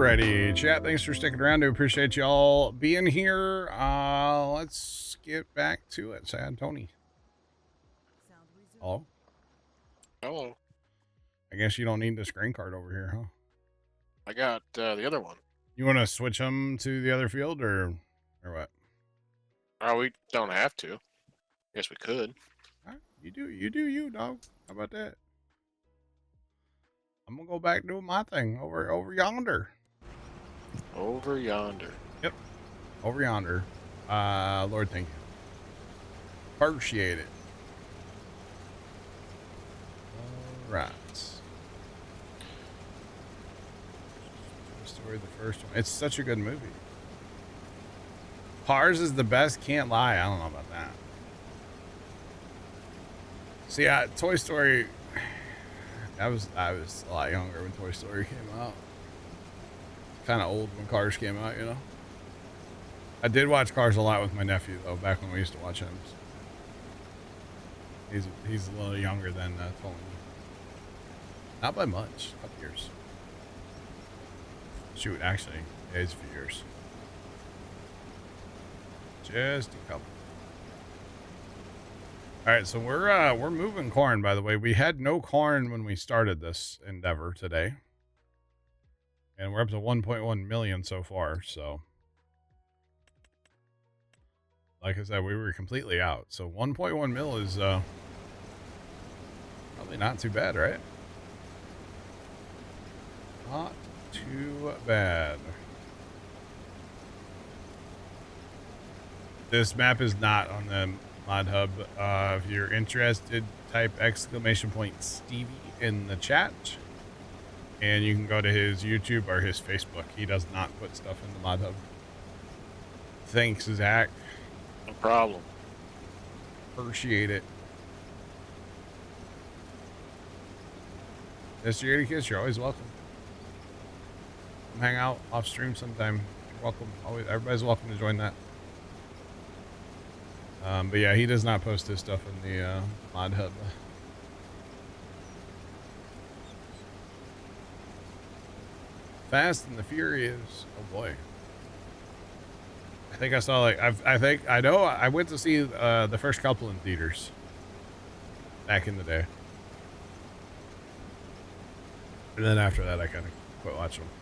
Alrighty, chat. Thanks for sticking around. I appreciate y'all being here. Let's get back to it. Sad Tony. Hello. Hello. I guess you don't need the screen card over here, huh? I got the other one. You want to switch them to the other field, or what? Oh, we don't have to. Guess we could. Right, you do you, dog. How about that? I'm gonna go back doing my thing over yonder. Over yonder. Yep. Over yonder. Lord, thank you. Appreciate it. All right. Story, the first one. It's such a good movie. Cars is the best. Can't lie. I don't know about that. See, Toy Story. I was a lot younger when Toy Story came out. Kind of old when Cars came out, you know. I did watch Cars a lot with my nephew though, back when we used to watch him. He's a little younger than Tony. Not by much, a couple years. Shoot, actually, yeah, it's a few years. Just a couple. All right, so we're moving corn. By the way, we had no corn when we started this endeavor today, and we're up to 1.1 million so far. So, like I said, we were completely out. So 1.1 mil is probably not too bad, right? Not too bad. This map is not on the mod hub. If you're interested, type !Stevie in the chat, and you can go to his YouTube or his Facebook. He does not put stuff in the mod hub. Thanks, Zach. No problem. Appreciate it. Mr. Kids, you're always welcome. Come hang out off stream sometime. You're welcome. Always, everybody's welcome to join that. But yeah, he does not post his stuff in the mod hub. Fast and the Furious. Oh boy. I think I saw like I went to see the first couple in theaters back in the day. And then after that I kind of quit watching them.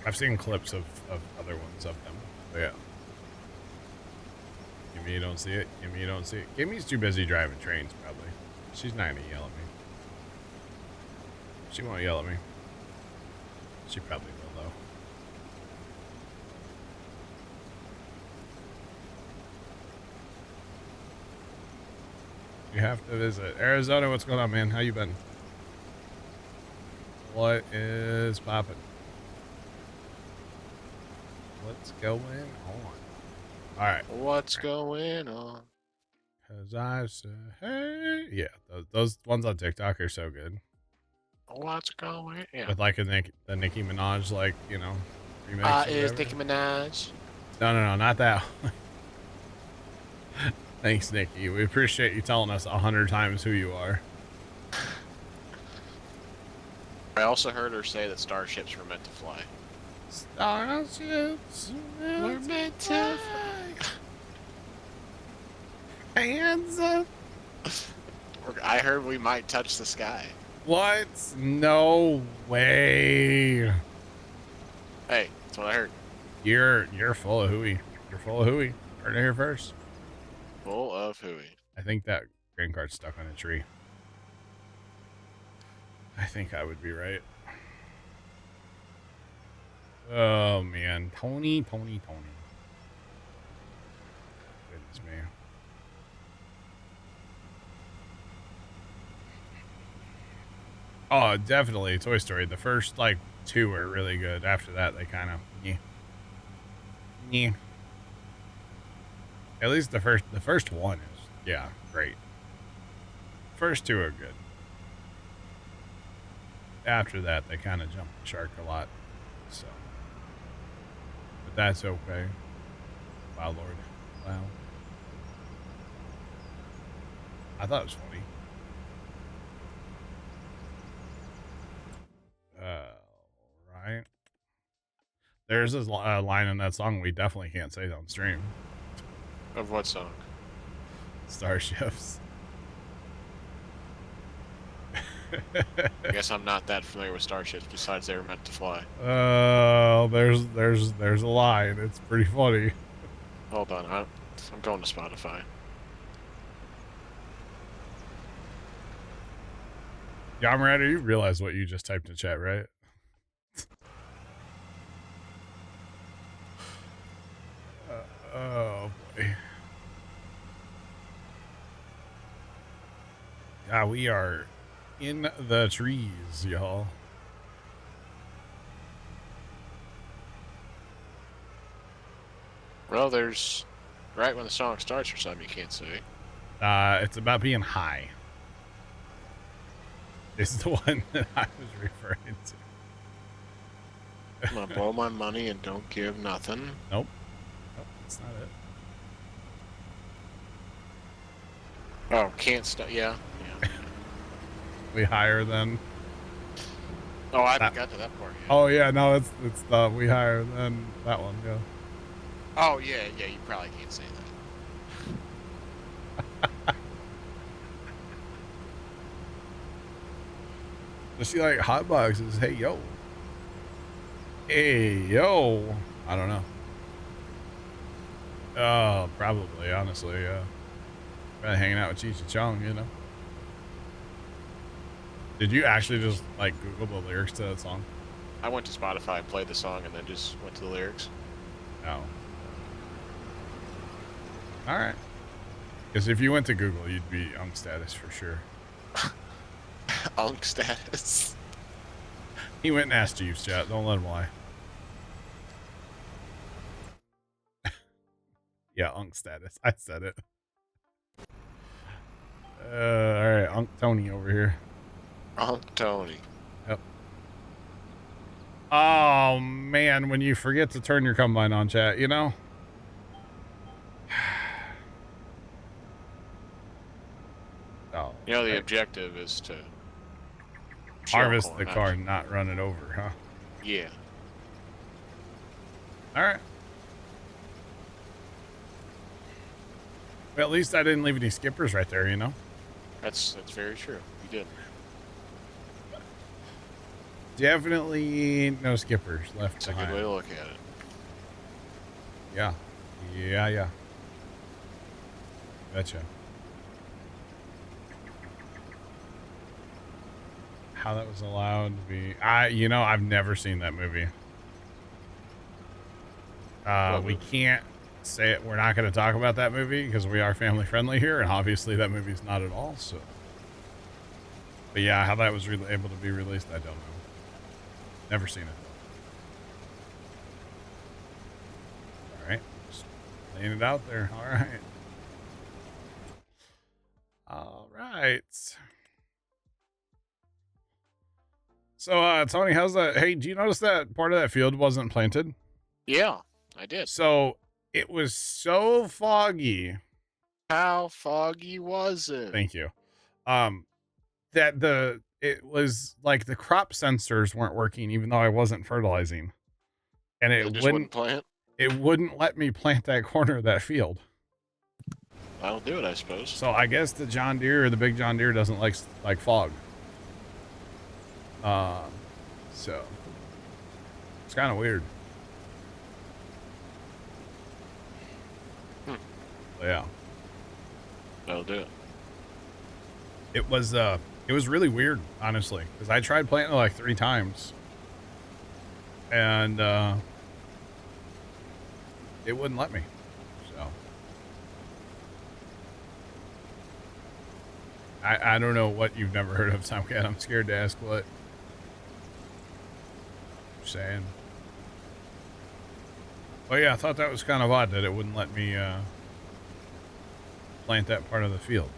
I've seen clips of other ones of them. But yeah. Gimme, you don't see it. Gimme, you don't see it. Gimmy's too busy driving trains, probably. She's not gonna yell at me. She won't yell at me. She probably will, though. You have to visit Arizona. What's going on, man? How you been? What is poppin'? What's going on? All right. What's going on? Cause I said, hey, yeah, those ones on TikTok are so good. What's going on? Yeah. With like the Nicki Minaj, like, you know, remix. Is Nicki Minaj? No, not that one. Thanks, Nikki. We appreciate you telling us 100 times who you are. I also heard her say that starships were meant to fly. Starships We're meant to fly. Hands up. I heard we might touch the sky. What? No way. Hey, that's what I heard. You're full of hooey. You're full of hooey. Heard it here first. Full of hooey. I think that grain cart's stuck on a tree. I think I would be right. Oh man, Tony. Goodness me. Oh, definitely Toy Story. The first like two are really good. After that, they kind of yeah. At least the first one is great. First two are good. After that, they kind of jump the shark a lot. So, but that's okay. Wow, Lord. Wow. I thought it was funny. There's a line in that song we definitely can't say on stream. Of what song? Starships. I guess I'm not that familiar with starships. Besides, they were meant to fly. There's a line. It's pretty funny. Hold on, I'm going to Spotify. Yamrata, you realize what you just typed in chat, right? Oh boy. Yeah, we are in the trees, y'all. Well, there's right when the song starts or something. You can't say. It's about being high. This is the one that I was referring to. I'm gonna blow my money and don't give nothing. Nope. Nope, that's not it. Oh, can't stop. Yeah. We higher than. Oh, I haven't got to that part yet. Oh yeah, no, it's the we higher than that one. Yeah. Oh yeah. You probably can't say that. Does she like hot boxes? Hey yo. Hey yo. I don't know. Oh, probably. Honestly, yeah. Probably hanging out with Cheech and Chong, you know. Did you actually just like Google the lyrics to that song? I went to Spotify and played the song and then just went to the lyrics. No. All right. Because if you went to Google, you'd be status for sure. Status. He went and asked Jeeves, chat. Don't let him lie. Yeah, status. I said it. All right, Tony over here. Tony. Yep. Oh man, when you forget to turn your combine on, chat, you know. Oh, You know the objective is to harvest corn, the car, not run it over, huh? Yeah. All right. Well, at least I didn't leave any skippers right there, you know. That's very true. You did. Definitely no skippers left It's behind. a good way to look at it. Yeah. Yeah. Betcha. How that was allowed to be. I've never seen that movie. We can't say it. We're not going to talk about that movie because we are family friendly here, and obviously that movie's not at all. So, but yeah, how that was able to be released, I don't know. Never seen it. All right, just laying it out there. All right. So, Tony, how's that? Hey, do you notice that part of that field wasn't planted? Yeah, I did. So it was so foggy. How foggy was it? Thank you. That it was like the crop sensors weren't working, even though I wasn't fertilizing, and it just wouldn't plant. It wouldn't let me plant that corner of that field. That'll do it, I suppose. So I guess the John Deere or the big John Deere doesn't like fog. So it's kind of weird. Yeah. That'll do it. It was really weird, honestly, because I tried planting it like 3 times, and it wouldn't let me. So I don't know what you've never heard of, Tomcat. I'm scared to ask what. Just saying. But yeah, I thought that was kind of odd that it wouldn't let me plant that part of the field.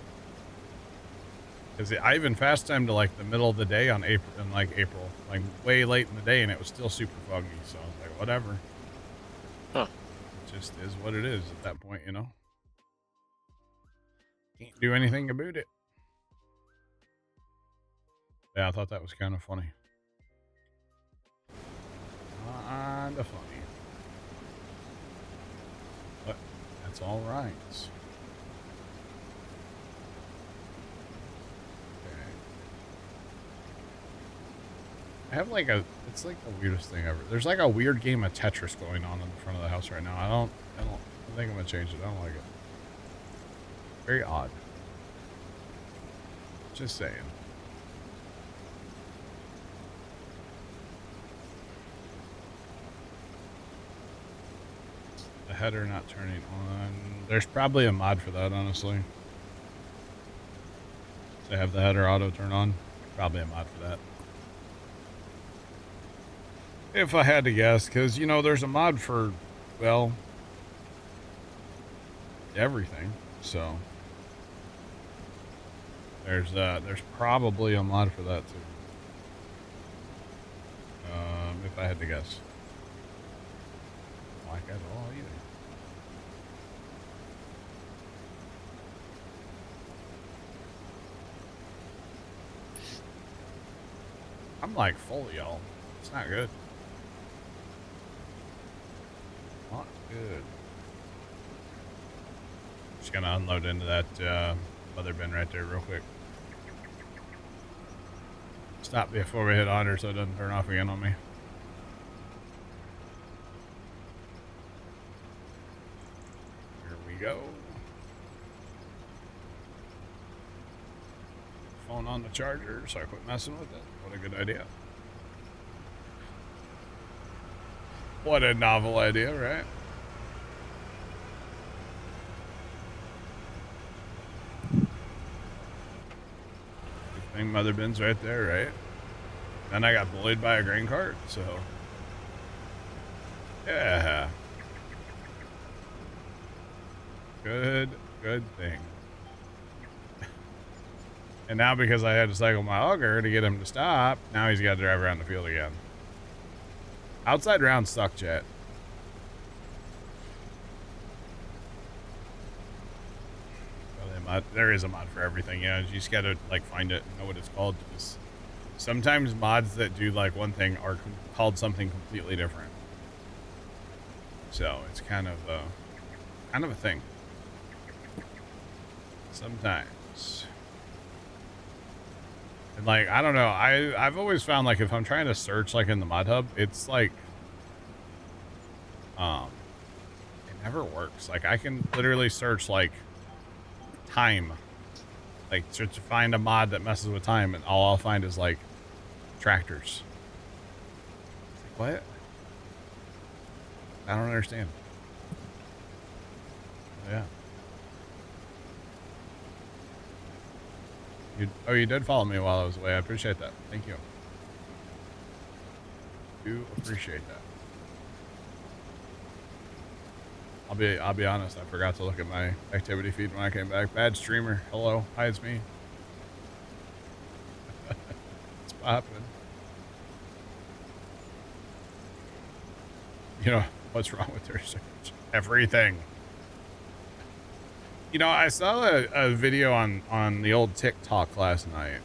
Because I even fast timed to like the middle of the day on April, like way late in the day, and it was still super foggy. So I was like, whatever. Huh. It just is what it is at that point, you know? Can't do anything about it. Yeah, I thought that was kind of funny. Kind of funny. all right. I have like it's like the weirdest thing ever. There's like a weird game of Tetris going on in the front of the house right now. I think I'm gonna change it. I don't like it. Very odd. Just saying. The header not turning on. There's probably a mod for that, honestly. To have the header auto turn on. Probably a mod for that. If I had to guess, because, you know, there's a mod for, well, everything. So, there's probably a mod for that, too. If I had to guess. Don't like that at all, either. I'm like full, y'all. It's not good. Not good. Just gonna unload into that mother bin right there real quick. Stop before we hit 100 so it doesn't turn off again on me. Here we go. Phone on the charger so I quit messing with it. What a good idea. What a novel idea, right? Good thing mother bin's right there, right? Then I got bullied by a grain cart, so yeah. Good thing. And now because I had to cycle my auger to get him to stop, now he's got to drive around the field again. Outside rounds suck, chat. Well, there is a mod for everything, yeah. You just gotta like find it and know what it's called. Because sometimes mods that do like one thing are called something completely different. So it's kind of a thing. Sometimes. And like, I don't know, I've always found like if I'm trying to search like in the mod hub, it's like, it never works. Like I can literally search like time, like to find a mod that messes with time, and all I'll find is like tractors. Like, what? I don't understand. Yeah. You did follow me while I was away. I appreciate that. Thank you. Do appreciate that. I'll be honest. I forgot to look at my activity feed when I came back. Bad streamer. Hello. Hi, it's me. It's popping. You know what's wrong with their search? Everything. You know, I saw a video on the old TikTok last night,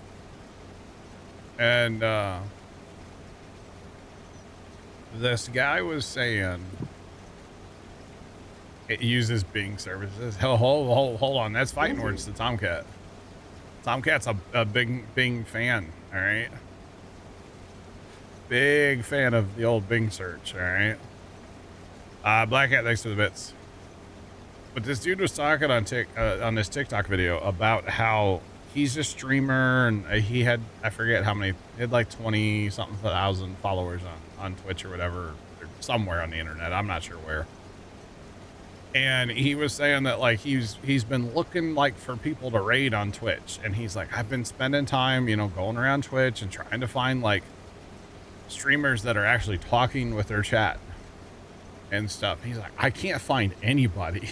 and this guy was saying it uses Bing services. Hold on, that's fighting words to Tomcat. Tomcat's a big Bing fan, all right? Big fan of the old Bing search, all right? Black Hat, thanks for the bits. But this dude was talking on this TikTok video about how he's a streamer and he had, I forget how many, he had like 20 something thousand followers on Twitch or whatever, or somewhere on the internet. I'm not sure where. And he was saying that like he's been looking like for people to raid on Twitch. And he's like, I've been spending time, you know, going around Twitch and trying to find like streamers that are actually talking with their chat and stuff. He's like, I can't find anybody.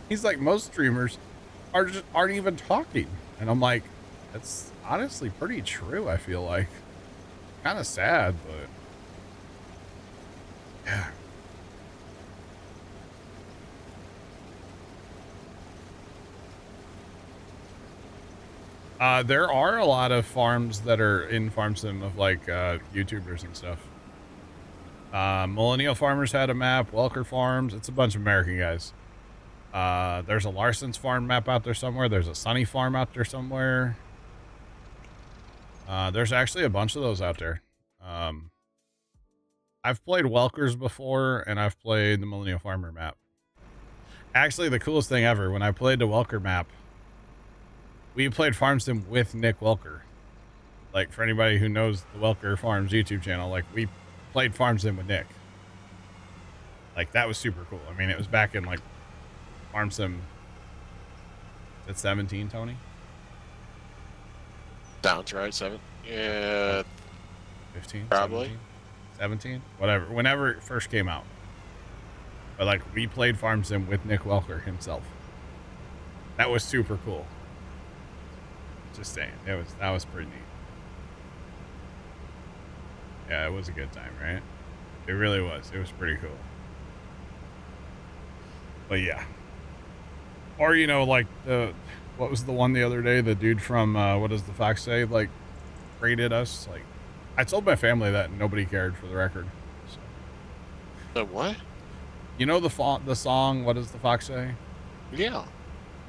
He's like, most streamers aren't even talking. And I'm like, that's honestly pretty true, I feel like. Kind of sad, but yeah. There are a lot of farms that are in Farm Sim of like YouTubers and stuff. Millennial Farmers had a map, Welker Farms. It's a bunch of American guys. There's a Larson's farm map out there somewhere. There's a Sunny farm out there somewhere. There's actually a bunch of those out there. I've played Welker's before, and I've played the Millennial Farmer map. Actually, the coolest thing ever, when I played the Welker map, we played Farm Sim with Nick Welker. Like, for anybody who knows the Welker Farms YouTube channel, like, we played Farm Sim with Nick. Like, that was super cool. I mean, it was back in, like, Farm Sim at 17, Tony? Sounds right, 7. Yeah. 15? Probably. 17? Whatever. Whenever it first came out. But, like, we played Farm Sim with Nick Welker himself. That was super cool. Just saying. That was pretty neat. Yeah, it was a good time, right? It really was. It was pretty cool. But yeah. Or, you know, like what was the one the other day? The dude from, what does the Fox say? Like, rated us. Like, I told my family that and nobody cared, for the record. So. The what? You know the song, What Does the Fox Say? Yeah.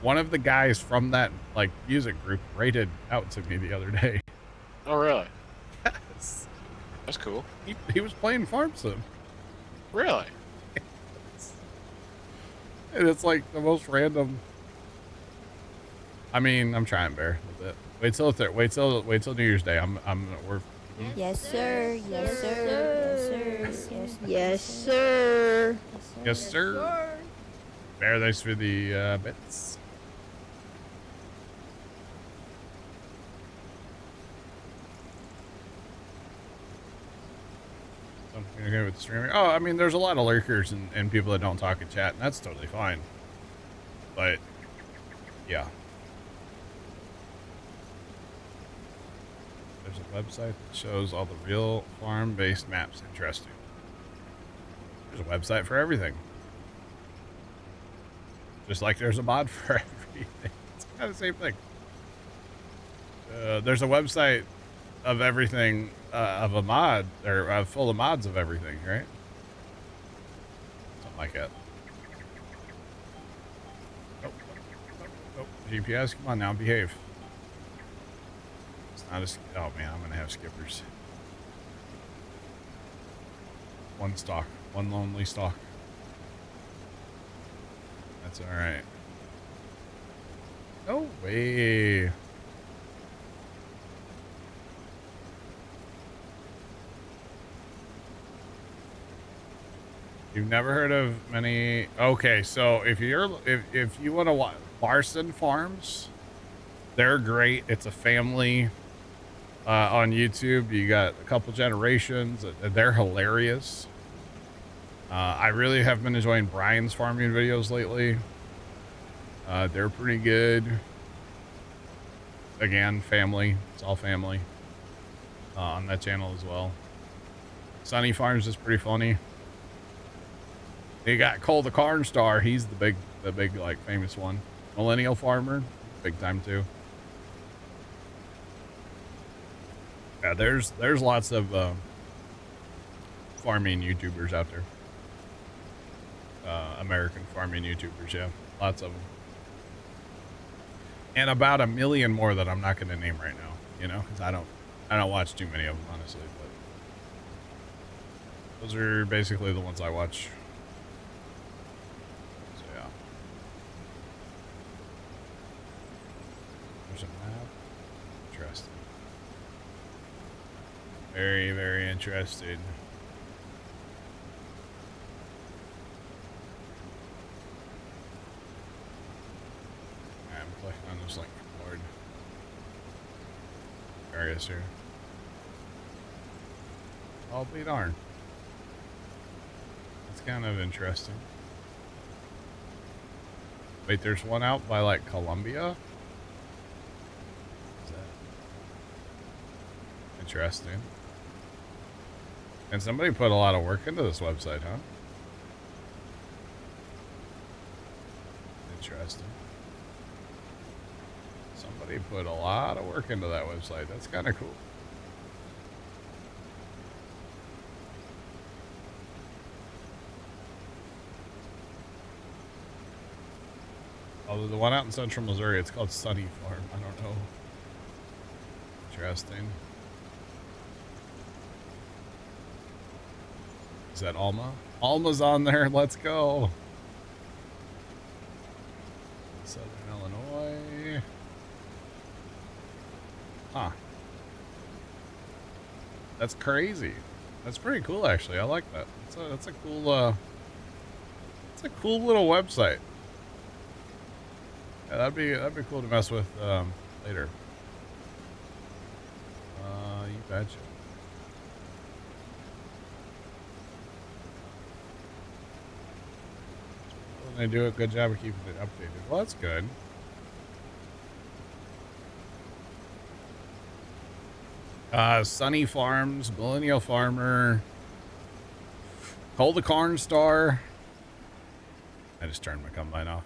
One of the guys from that, like, music group rated out to me the other day. Oh, really? Yes. That's cool. He was playing Farm Sim. Really? And it's like the most random. I mean, I'm trying, Bear, a bit. Wait till New Year's Day. We're. Yes, sir. Yes, sir. Yes, sir. Yes, sir. Yes, sir. Bear, thanks for the bits. Something okay with the streaming? Oh, I mean, there's a lot of lurkers and people that don't talk in chat, and that's totally fine. But yeah. There's a website that shows all the real farm-based maps. Interesting. There's a website for everything. Just like there's a mod for everything. It's kind of the same thing. There's a website of everything, of a mod, or full of mods of everything, right? Something like that. Oh, GPS, come on now, behave. Not a, oh man, I'm gonna have skippers. One stock, one lonely stock. That's all right. No way. You've never heard of many? Okay, so if you want to watch Larson Farms, they're great. It's a family. On YouTube, you got a couple generations. They're hilarious. I really have been enjoying Brian's farming videos lately. They're pretty good. Again, family. It's all family on that channel as well. Sunny Farms is pretty funny. You got Cole the Carn Star. He's the big like famous one. Millennial Farmer, big time too. Yeah, there's lots of farming YouTubers out there. American farming YouTubers, yeah, lots of them, and about 1 million more that I'm not going to name right now. You know, because I don't watch too many of them, honestly. But those are basically the ones I watch. So yeah, there's a map. Interesting. Very, very interesting. I'm clicking on this link board. Areas here. I'll be darned. It's kind of interesting. Wait, there's one out by like Columbia? What's that? Interesting. And somebody put a lot of work into this website, huh? Interesting. Somebody put a lot of work into that website. That's kind of cool. Oh, the one out in central Missouri, it's called Sunny Farm. I don't know. Interesting. Is that Alma? Alma's on there. Let's go. Southern Illinois. Huh. That's crazy. That's pretty cool, actually. I like that. That's a cool, it's a cool little website. Yeah, that'd be cool to mess with, later. You betcha. Well, they do a good job of keeping it updated. Well, that's good. Sunny Farms, Millennial Farmer, Hold the Corn Star. I just turned my combine off.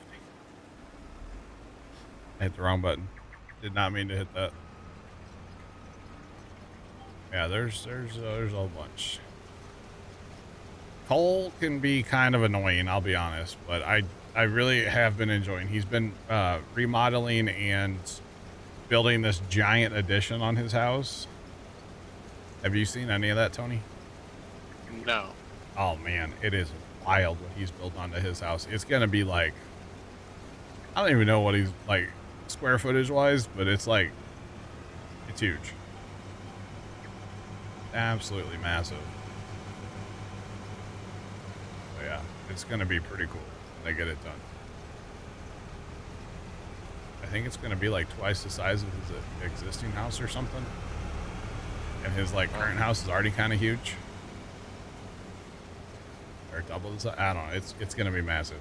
I hit the wrong button. Did not mean to hit that. Yeah, there's a whole bunch. Cole can be kind of annoying, I'll be honest, but I really have been enjoying. He's been remodeling and building this giant addition on his house. Have you seen any of that, Tony? No. Oh man, it is wild what he's built onto his house. It's gonna be like, I don't even know what he's like square footage wise, but it's like, it's huge. Absolutely massive. So yeah, it's gonna be pretty cool when they get it done. I think it's gonna be like twice the size of his existing house or something. And his like current house is already kind of huge. Or double the size. I don't know. It's gonna be massive.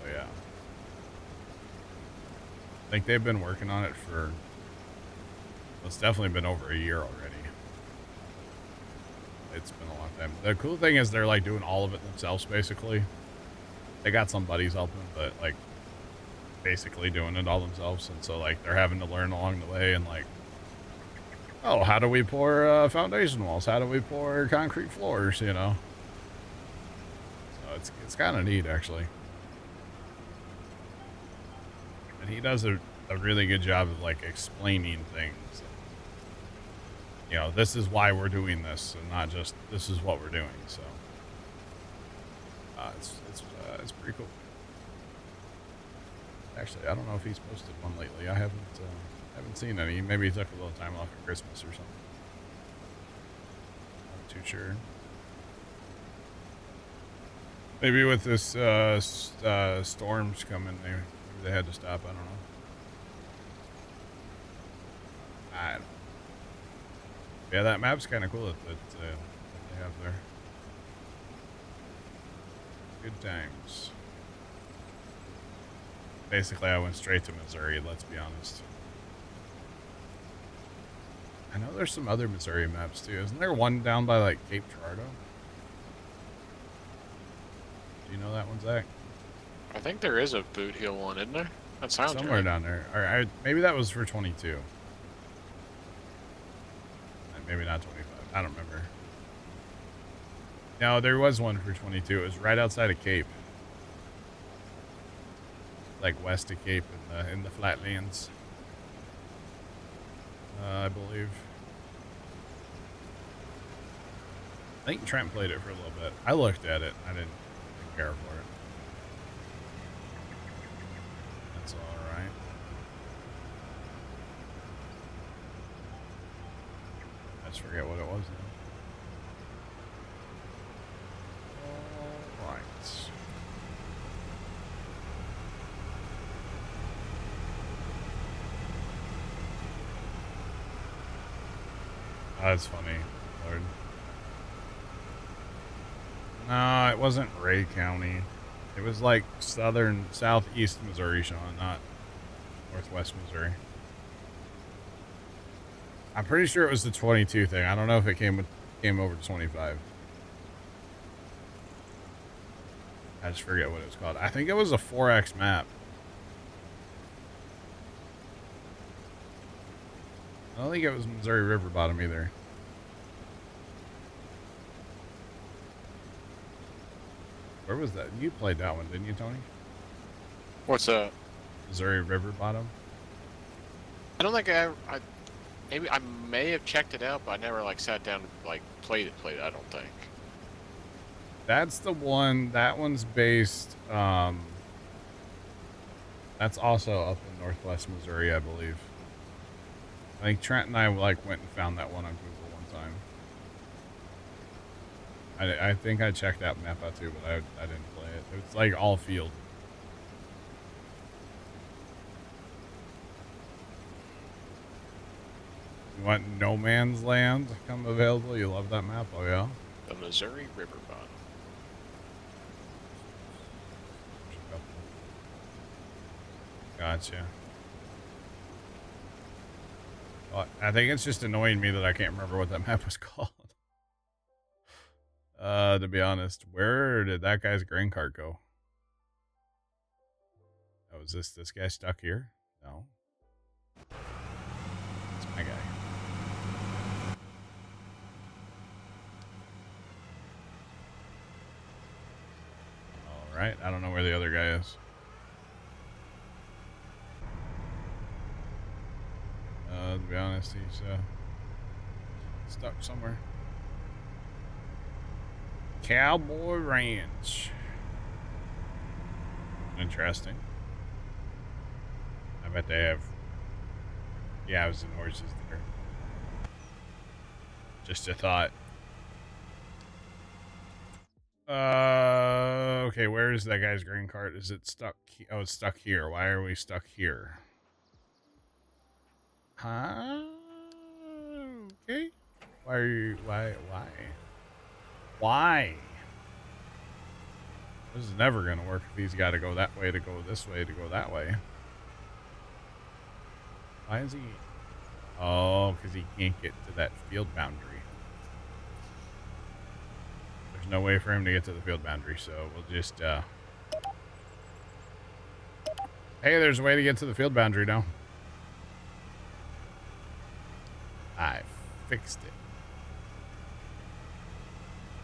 So yeah. I think they've been working on it for, well, it's definitely been over a year already. It's been a long time. The cool thing is they're like doing all of it themselves basically. They got some buddies helping, but like basically doing it all themselves. And so like they're having to learn along the way and like, oh, how do we pour foundation walls? How do we pour concrete floors, you know? So it's kind of neat, actually. And he does a really good job of, like, explaining things. You know, this is why we're doing this, and not just this is what we're doing, so. It's pretty cool. Actually, I don't know if he's posted one lately. I haven't seen any. Maybe he took a little time off for Christmas or something. Not too sure. Maybe with this storms coming, maybe they had to stop. I don't know. I don't know. Yeah, that map's kind of cool that they have there. Good times. Basically, I went straight to Missouri, let's be honest. I know there's some other Missouri maps too. Isn't there one down by like Cape Girardeau? Do you know that one, Zach? I think there is a Boot Heel one, isn't there? That sounds somewhere right. down there. Or maybe that was for 22. Maybe not 25. I don't remember. No, there was one for 22. It was right outside of Cape, like west of Cape in the flatlands. I believe. I think Trent played it for a little bit. I looked at it. I didn't care for it. That's all right. I just forget what it was now. All right. Oh, that's funny, Lord. No, it wasn't Ray County. It was like southeast Missouri, Sean, not northwest Missouri. I'm pretty sure it was the 22 thing. I don't know if it came over to 25. I just forget what it was called. I think it was a 4X map. I don't think it was Missouri River Bottom either. Where was that? You played that one, didn't you, Tony? What's up? Missouri River bottom. I don't think I maybe I may have checked it out, but I never like sat down and like played it. I don't think. That's the one. That one's based. That's also up in Northwest Missouri, I believe. I think Trent and I like went and found that one on Google one time. I think I checked that map out too, but I didn't play it. It's like all field. You want No Man's Land come available? You love that map? Oh yeah. The Missouri River bottom. Gotcha. Well, I think it's just annoying me that I can't remember what that map was called. To be honest, where did that guy's grain cart go? Oh, is this guy stuck here? No. It's my guy. All right, I don't know where the other guy is. To be honest, he's stuck somewhere. Cowboy Ranch. Interesting. I bet they have calves and horses there. Just a thought. Okay, where is that guy's grain cart? Is it stuck? Oh, it's stuck here. Why are we stuck here? Huh? Okay. Why are you, why? This is never going to work if he's got to go that way to go this way to go that way. Why is he? Oh, because he can't get to that field boundary. There's no way for him to get to the field boundary, so we'll just, hey, there's a way to get to the field boundary now. I fixed it.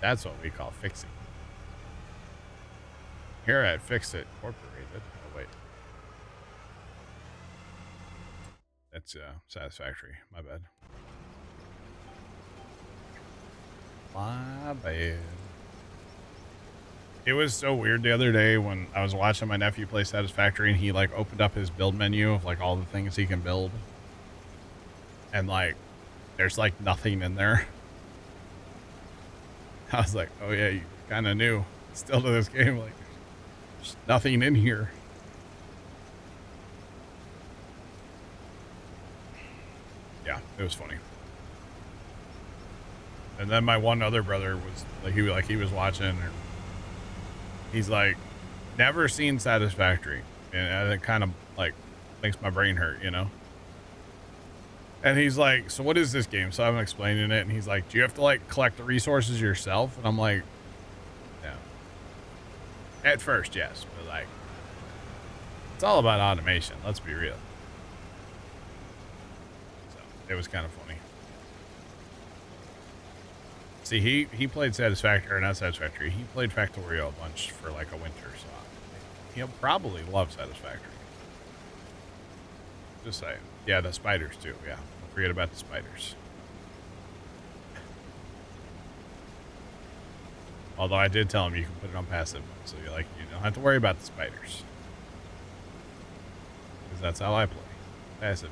That's what we call fixing. Here at Fix It Incorporated. Oh, wait. That's Satisfactory. My bad. My bad. It was so weird the other day when I was watching my nephew play Satisfactory and he like opened up his build menu of like all the things he can build. And like, there's like nothing in there. I was like, oh yeah, you kind of knew. Still to this game, like, there's nothing in here. Yeah, it was funny. And then my one other brother was like, he was watching, and he's like, never seen Satisfactory, and it kind of like makes my brain hurt, you know. And he's like, so what is this game? So I'm explaining it, and he's like, do you have to like collect the resources yourself? And I'm like, no. At first, yes, but like, it's all about automation. Let's be real. So it was kind of funny. See, he played Satisfactory, or not Satisfactory. He played Factorio a bunch for like a winter, so he'll probably love Satisfactory. Just saying. Yeah, the spiders too. Yeah, don't forget about the spiders. Although I did tell him you can put it on passive, so you don't have to worry about the spiders, because that's how I play, passive.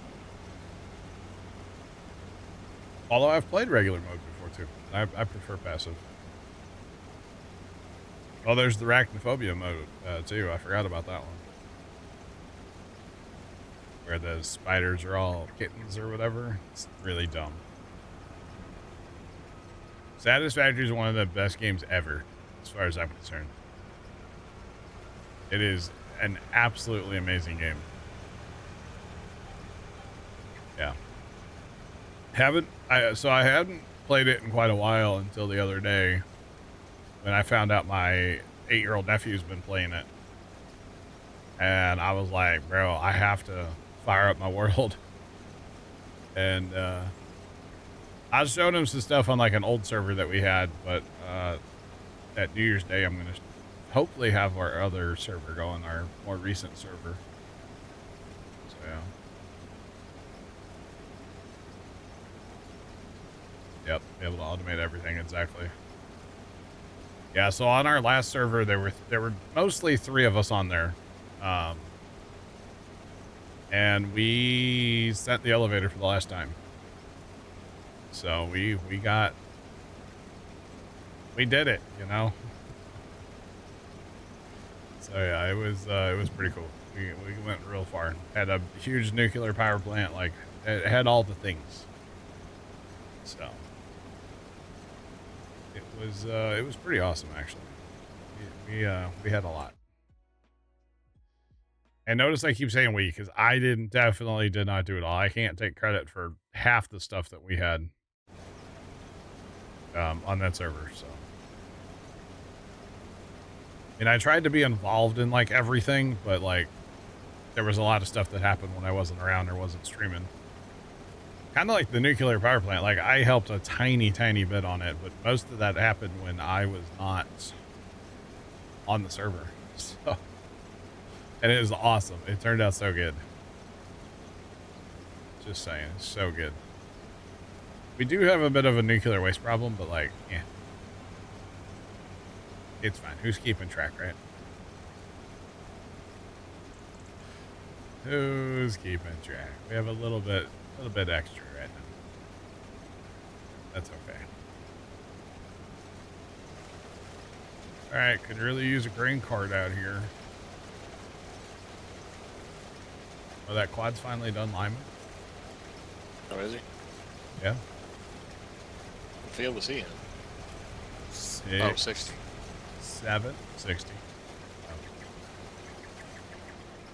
Although I've played regular mode before too. I prefer passive. Oh, there's the arachnophobia mode too. I forgot about that one. Where the spiders are all kittens or whatever. It's really dumb. Satisfactory is one of the best games ever, as far as I'm concerned. It is an absolutely amazing game. Yeah. I hadn't played it in quite a while until the other day when I found out my 8-year-old nephew's been playing it. And I was like, bro, I have to fire up my world. And I was showing him some stuff on like an old server that we had, but at New Year's Day I'm gonna hopefully have our other server going, our more recent server. So yeah. Yep, be able to automate everything exactly. Yeah, so on our last server there were mostly 3 of us on there. And we sent the elevator for the last time. So we did it, you know. So yeah, it was pretty cool. We went real far. Had a huge nuclear power plant, like it had all the things. So it was pretty awesome actually. We had a lot. And notice I keep saying we, because I definitely did not do it all. I can't take credit for half the stuff that we had on that server. So, and I tried to be involved in like everything, but like there was a lot of stuff that happened when I wasn't around or wasn't streaming. Kind of like the nuclear power plant. Like I helped a tiny bit on it, but most of that happened when I was not on the server. So. And it was awesome. It turned out so good. Just saying, it's so good. We do have a bit of a nuclear waste problem, but like, yeah. It's fine. Who's keeping track, right? Who's keeping track? We have a little bit extra right now. That's okay. Alright, could really use a grain cart out here. Oh, that quad's finally done liming. Oh, is he? Yeah. What field was he in? 60. 7, 60. Oh.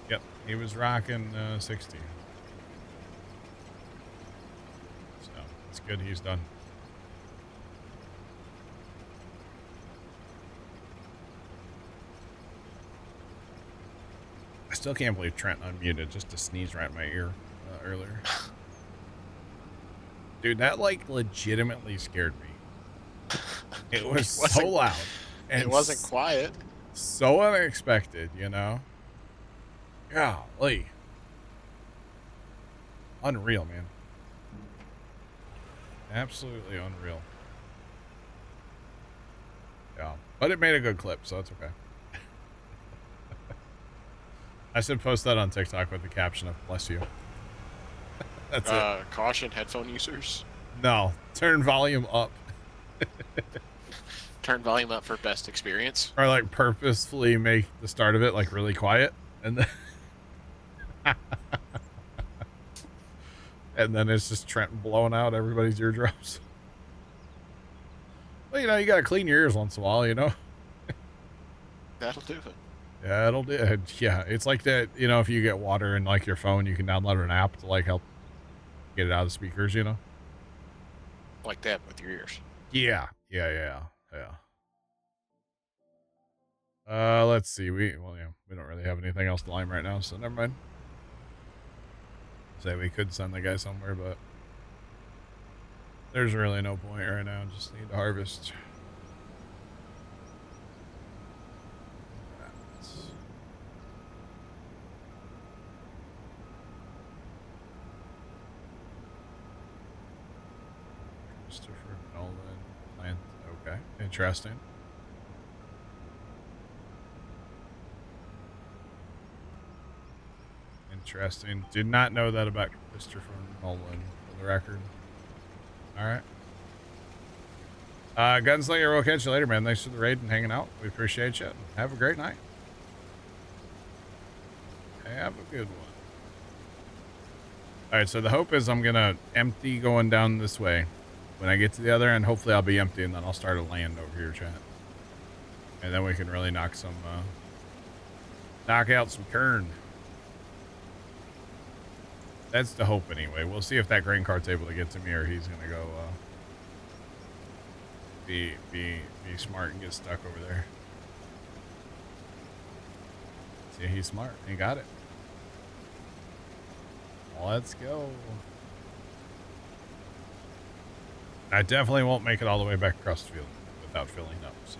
Yep, he was rocking 60. So it's good he's done. I still can't believe Trent unmuted just to sneeze right in my ear earlier. Dude, that like legitimately scared me. It was so loud. And it wasn't quiet. So unexpected, you know? Golly. Unreal, man. Absolutely unreal. Yeah. But it made a good clip, so it's okay. I should post that on TikTok with the caption of "Bless you." That's it. Caution, headphone users. No, turn volume up. Turn volume up for best experience. Or like purposefully make the start of it like really quiet, and then and then it's just Trent blowing out everybody's eardrums. Well, you know, you gotta clean your ears once in a while, you know. That'll do it. Yeah, it'll do it. Yeah, it's like that, you know, if you get water in like your phone, you can download an app to like help get it out of the speakers, you know? Like that with your ears. Yeah. Let's see. We don't really have anything else to lime right now, so never mind. Say we could send the guy somewhere, but there's really no point right now. Just need to harvest. Okay, interesting. Interesting. Did not know that about Christopher Nolan, for the record. Alright. Gunslinger, we'll catch you later, man. Thanks for the raid and hanging out. We appreciate you. Have a great night. Have a good one. Alright, so the hope is I'm gonna empty going down this way. When I get to the other end, hopefully I'll be empty, and then I'll start a land over here, chat. And then we can really knock out some kern. That's the hope anyway. We'll see if that grain cart's able to get to me, or he's gonna go be smart and get stuck over there. See, he's smart. He got it. Let's go. I definitely won't make it all the way back across the field without filling up. So.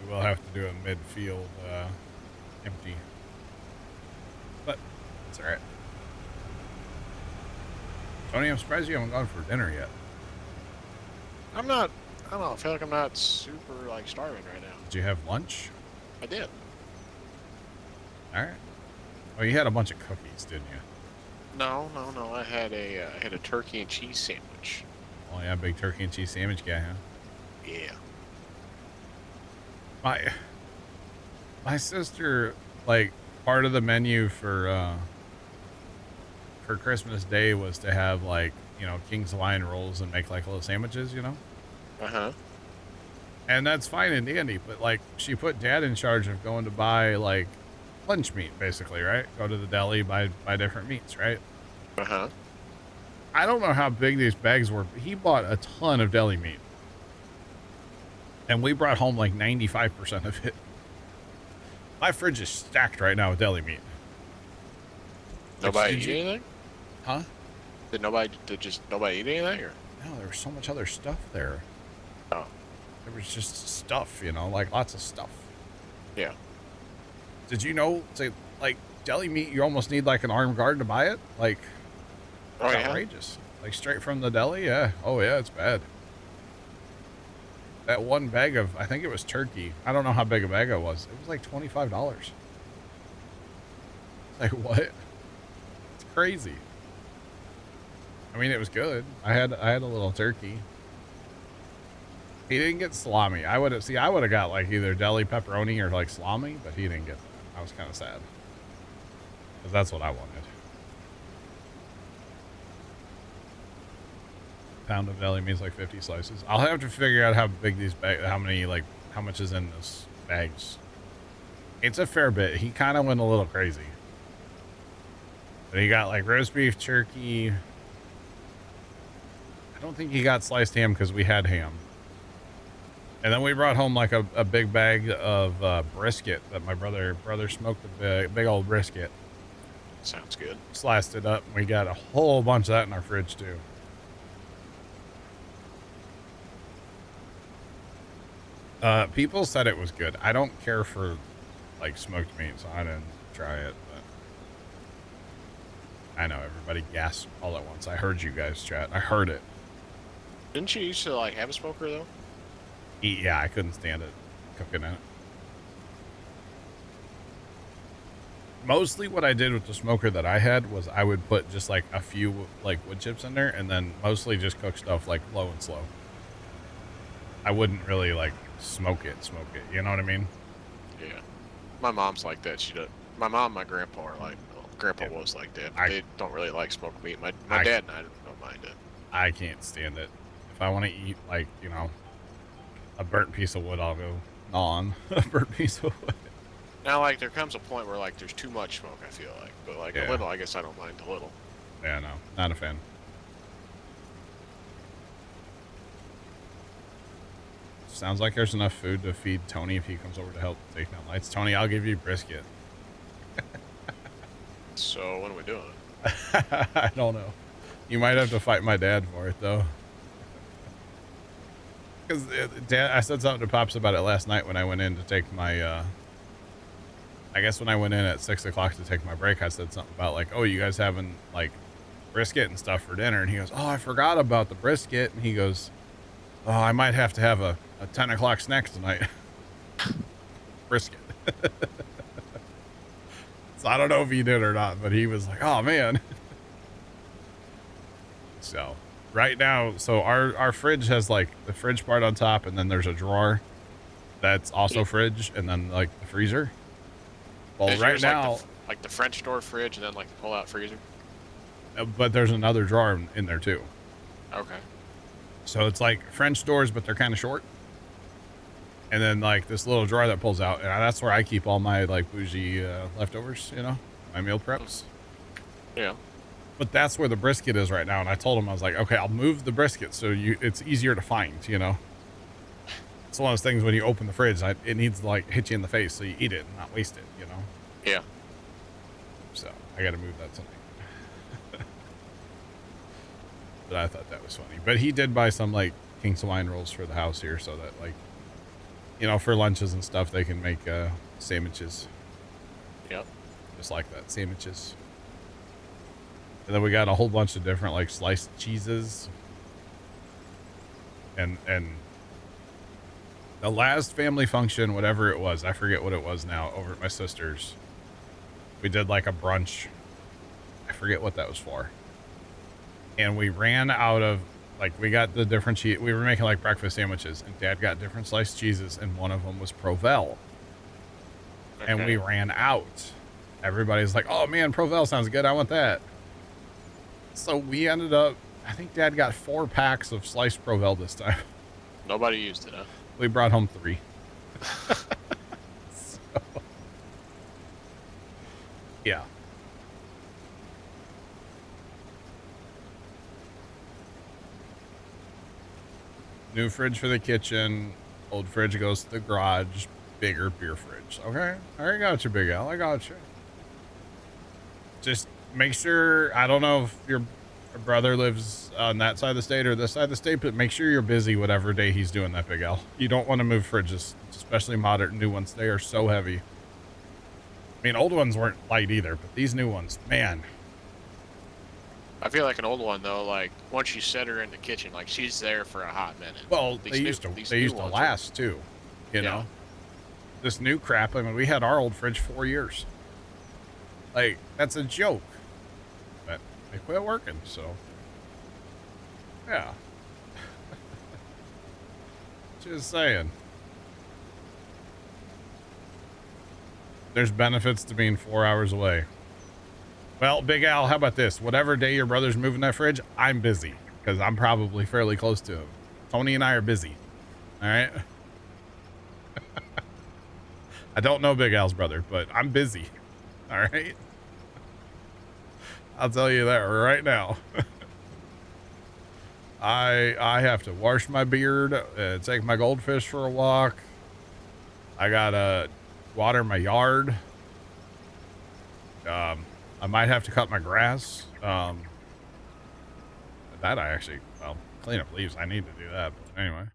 We will have to do a midfield empty. But it's alright. Tony, I'm surprised you haven't gone for dinner yet. I'm not. I don't know. I feel like I'm not super like starving right now. Did you have lunch? I did. Alright. Oh, you had a bunch of cookies, didn't you? No. I had a turkey and cheese sandwich. Oh yeah, big turkey and cheese sandwich guy, huh? Yeah. My sister, like, part of the menu for Christmas Day was to have, like, you know, King's Hawaiian rolls and make like little sandwiches, you know? Uh-huh. And that's fine and dandy, but like she put dad in charge of going to buy like lunch meat, basically, right? Go to the deli, buy different meats, right? Uh-huh. I don't know how big these bags were, but he bought a ton of deli meat. And we brought home like 95% of it. My fridge is stacked right now with deli meat. Nobody eat anything? Huh? Did nobody eat anything, or? No, there was so much other stuff there. Oh. There was just stuff, you know, like lots of stuff. Yeah. Did you know, say, like, deli meat, you almost need like an armed guard to buy it? Like, Oh, it's yeah? outrageous. Like straight from the deli, yeah. Oh yeah, it's bad. That one bag of, I think it was turkey. I don't know how big a bag it was. It was like $25. Like what? It's crazy. I mean, it was good. I had a little turkey. He didn't get salami. I would have got like either deli pepperoni or like salami, but he didn't get that. I was kind of sad because that's what I wanted. Pound of deli means like 50 slices. I'll have to figure out how big these bags, how much is in those bags. It's a fair bit. He kind of went a little crazy. But he got like roast beef, turkey. I don't think he got sliced ham because we had ham. And then we brought home like a big bag of brisket that my brother smoked a big old brisket. Sounds good. Sliced it up. And we got a whole bunch of that in our fridge too. People said it was good. I don't care for like smoked meat, so I didn't try it, but I know everybody gasped all at once. I heard you guys chat. I heard it. Didn't you used to like have a smoker though? Yeah, I couldn't stand it cooking in it. Mostly what I did with the smoker that I had was I would put just like a few like wood chips in there and then mostly just cook stuff like low and slow. I wouldn't really like smoke it, you know what I mean? Yeah. My mom's like that. She does. My mom and my grandpa are like, well, grandpa Yeah. was like that. They don't really like smoked meat. My I- dad and I don't mind it. I can't stand it. If I want to eat like, you know, a burnt piece of wood, I'll go on a burnt piece of wood. Now, like, there comes a point where, like, there's too much smoke, I feel like. But, like, Yeah. a little, I guess I don't mind a little. Yeah, no, not a fan. Sounds like there's enough food to feed Tony if he comes over to help take down lights. Tony, I'll give you brisket. So, what are we doing? I don't know. You might have to fight my dad for it, though. Because Dad, I said something to Pops about it last night when I went in to take my, I guess when I went in at 6 o'clock to take my break, I said something about like, oh, you guys having like brisket and stuff for dinner? And he goes, oh, I forgot about the brisket. And he goes, oh, I might have to have a 10 o'clock snack tonight. Brisket. So I don't know if he did or not, but he was like, oh man. So right now, so our fridge has like the fridge part on top, and then there's a drawer that's also fridge, and then like the freezer. Well, Is right yours now, like the French door fridge and then, like, the pull-out freezer? but there's another drawer in there too. Okay. So it's like French doors, but they're kind of short. And then like this little drawer that pulls out, and that's where I keep all my like bougie leftovers, you know, my meal preps. Yeah. But that's where the brisket is right now. And I told him, I was like, okay, I'll move the brisket so it's easier to find, you know. It's one of those things when you open the fridge, it needs to like hit you in the face so you eat it and not waste it, you know. Yeah. So I got to move that tonight. But I thought that was funny. But he did buy some like King's Hawaiian rolls for the house here, so that like You know, for lunches and stuff, they can make sandwiches. Yep. Just like that, sandwiches. And then we got a whole bunch of different like sliced cheeses. And the last family function, whatever it was, I forget what it was now, over at my sister's, we did like a brunch. I forget what that was for. And we ran out of, like, we got the different cheese. We were making like breakfast sandwiches, and Dad got different sliced cheeses, and one of them was Provel. Okay. And we ran out. Everybody's like, oh man, Provel sounds good. I want that. So we ended up, I think Dad got 4 packs of sliced Provel this time. Nobody used it, huh? We brought home 3. So, yeah. New fridge for the kitchen. Old fridge goes to the garage. Bigger beer fridge. Okay. I got you, Big Al. I got you. Just make sure, I don't know if your brother lives on that side of the state or this side of the state, but make sure you're busy whatever day he's doing that, Big Al. You don't want to move fridges, especially modern new ones. They are so heavy. I mean, old ones weren't light either, but these new ones, man. I feel like an old one though. Like once you set her in the kitchen, like she's there for a hot minute. Well, These they new- used to these they new used to ones last too, you Yeah. know. This new crap. I mean, we had our old fridge 4 years. Like, that's a joke. But they quit working, so yeah. Just saying. There's benefits to being 4 hours away. Well, Big Al, how about this? Whatever day your brother's moving that fridge, I'm busy because I'm probably fairly close to him. Tony and I are busy. All right. I don't know Big Al's brother, but I'm busy. All right. I'll tell you that right now. I have to wash my beard, take my goldfish for a walk. I gotta water my yard. I might have to cut my grass. That I actually, well, clean up leaves. I need to do that. But anyway,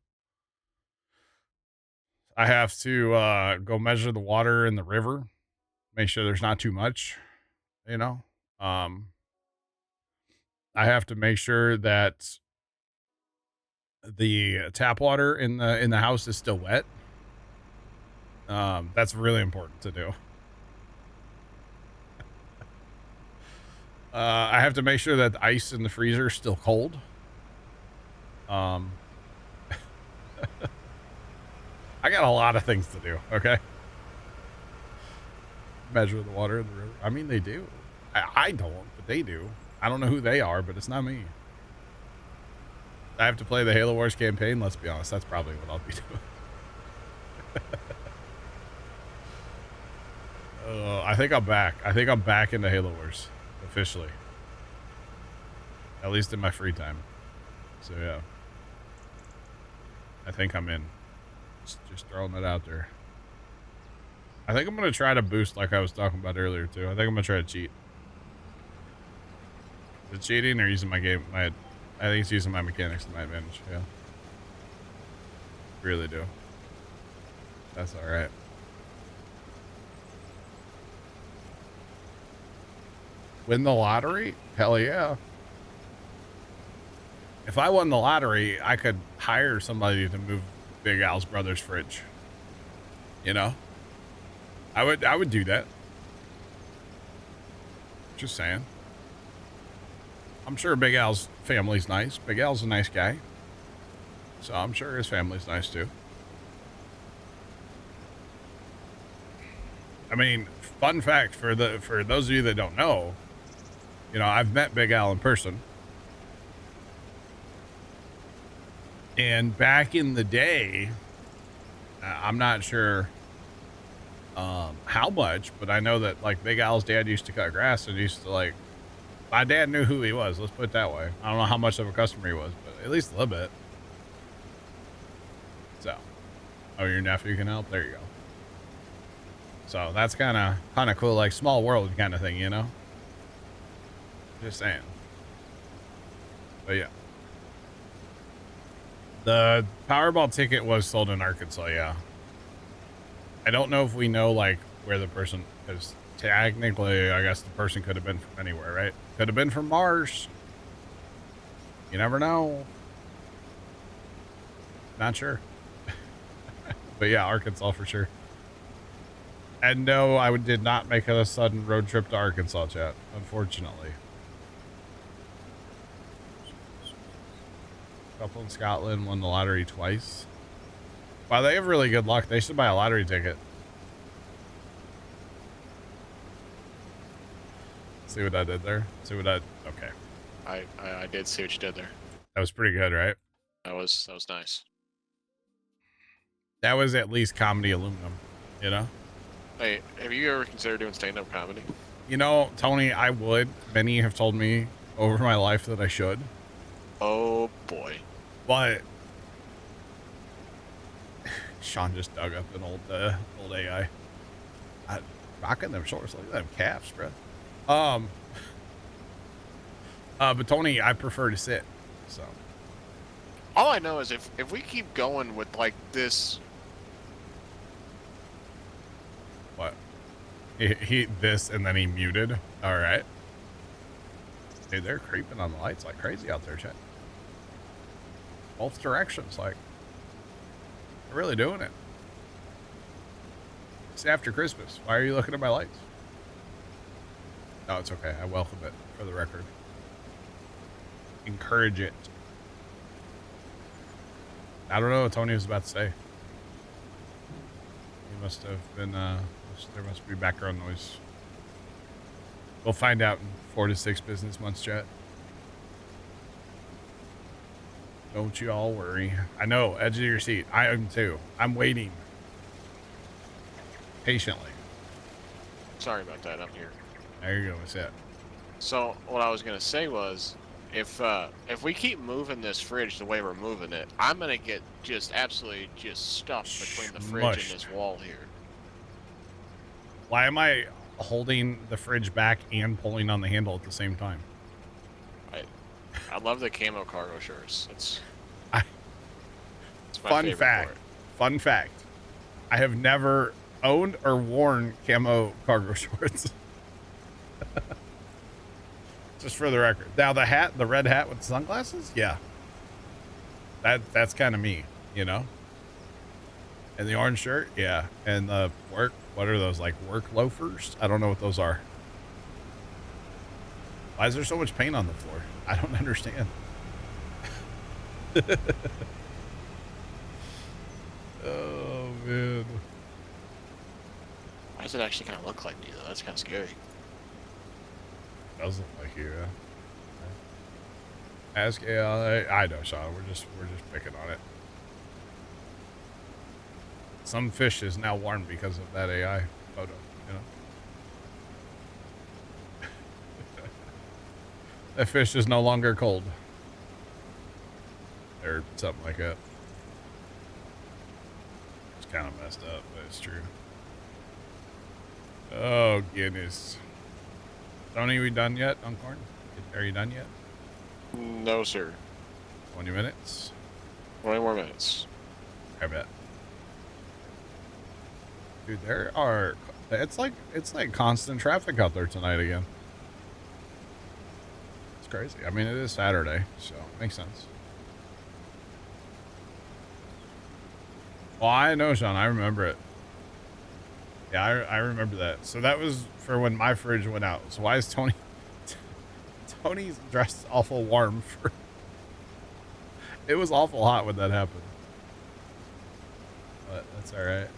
I have to go measure the water in the river, make sure there's not too much, you know. I have to make sure that the tap water in the house is still wet. That's really important to do. I have to make sure that the ice in the freezer is still cold. I got a lot of things to do. Okay. Measure the water in the river. I mean, they do. I don't, but they do. I don't know who they are, but it's not me. I have to play the Halo Wars campaign. Let's be honest. That's probably what I'll be doing. I think I'm back. I think I'm back into Halo Wars. Officially. At least in my free time. So, yeah. I think I'm in. Just throwing it out there. I think I'm going to try to boost like I was talking about earlier, too. I think I'm going to try to cheat. Is it cheating or using my game? I think it's using my mechanics to my advantage. Yeah. Really do. That's all right. Win the lottery? Hell yeah. If I won the lottery, I could hire somebody to move Big Al's brother's fridge. You know? I would do that. Just saying. I'm sure Big Al's family's nice. Big Al's a nice guy. So I'm sure his family's nice too. I mean, fun fact for those of you that don't know, you know, I've met Big Al in person. And back in the day, I'm not sure how much, but I know that like Big Al's dad used to cut grass and used to like, my dad knew who he was. Let's put it that way. I don't know how much of a customer he was, but at least a little bit. So, oh, your nephew can help? There you go. So that's kind of cool, like small world kind of thing, you know? Just saying. But yeah. The Powerball ticket was sold in Arkansas, yeah. I don't know if we know like where the person is. Technically, I guess the person could have been from anywhere, right? Could have been from Mars. You never know. Not sure. But yeah, Arkansas for sure. And no, I did not make a sudden road trip to Arkansas, chat, unfortunately. Couple in Scotland won the lottery twice. Wow, they have really good luck. They should buy a lottery ticket. See what I did there? See what I... Okay. I did see what you did there. That was pretty good, right? That was nice. That was at least comedy aluminum, you know? Hey, have you ever considered doing stand-up comedy? You know, Tony, I would. Many have told me over my life that I should. Oh boy. But Sean just dug up an old AI. Rocking them shorts, look at them calves, bro. But Tony, I prefer to sit. So All I know is if we keep going with like this, what? He this and then he muted. All right. Dude, they're creeping on the lights like crazy out there, chat. Both directions, like they're really doing it. It's after Christmas. Why are you looking at my lights? No, it's okay. I welcome it, for the record. Encourage it. I don't know what Tony was about to say. He must have been, there must be background noise. We'll find out in 4 to 6 business months, chat. Don't you all worry. I know, edge of your seat. I am too. I'm waiting. Patiently. sorry about that, I'm here. There you go, what's that? So what I was gonna say was, if we keep moving this fridge the way we're moving it, I'm gonna get just absolutely just stuffed between the fridge and this wall here. Why am I holding the fridge back and pulling on the handle at the same time? I love the camo cargo shirts. It's my fun favorite fact. part. Fun fact. I have never owned or worn camo cargo shorts. Just for the record. Now the hat, the red hat with the sunglasses, yeah. That's kind of me, you know. And the orange shirt, yeah. And the work, what are those, like work loafers? I don't know what those are. Why is there so much paint on the floor? I don't understand. Oh man. Why does it actually kind of look like me though? That's kind of scary. Does look like you, yeah. Ask AI. I know, Sean. We're just picking on it. Some fish is now warm because of that AI photo, you know. That fish is no longer cold. Or something like that. It's kind of messed up, but it's true. Oh, goodness. Tony, we done yet on corn? Are you done yet? No, sir. 20 minutes? 20 more minutes. I bet. Dude, there are... It's like constant traffic out there tonight again. It's crazy. I mean, it is Saturday, so it makes sense. Well, I know, Sean. I remember it. Yeah, I remember that. So that was for when my fridge went out. So why is Tony... Tony's dressed awful warm for... It was awful hot when that happened. But that's all right.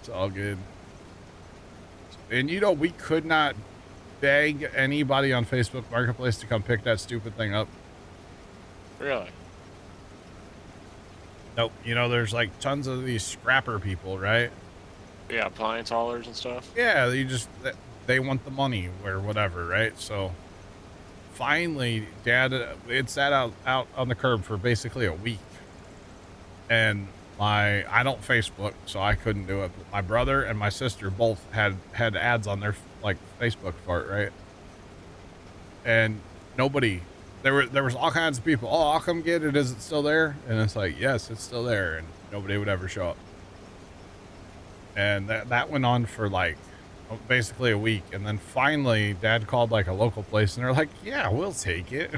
It's all good. And you know, we could not beg anybody on Facebook Marketplace to come pick that stupid thing up. Really? Nope. You know, there's like tons of these scrapper people, right? Yeah, appliance haulers and stuff. Yeah, they want the money or whatever, right? So finally, Dad, it sat out on the curb for basically a week. And I don't Facebook, so I couldn't do it. But my brother and my sister both had ads on their like Facebook for it, right? And nobody, there was all kinds of people. Oh, I'll come get it. Is it still there? And it's like, yes, it's still there. And Nobody would ever show up. And that went on for like basically a week. And then finally Dad called like a local place and they're like, yeah, we'll take it.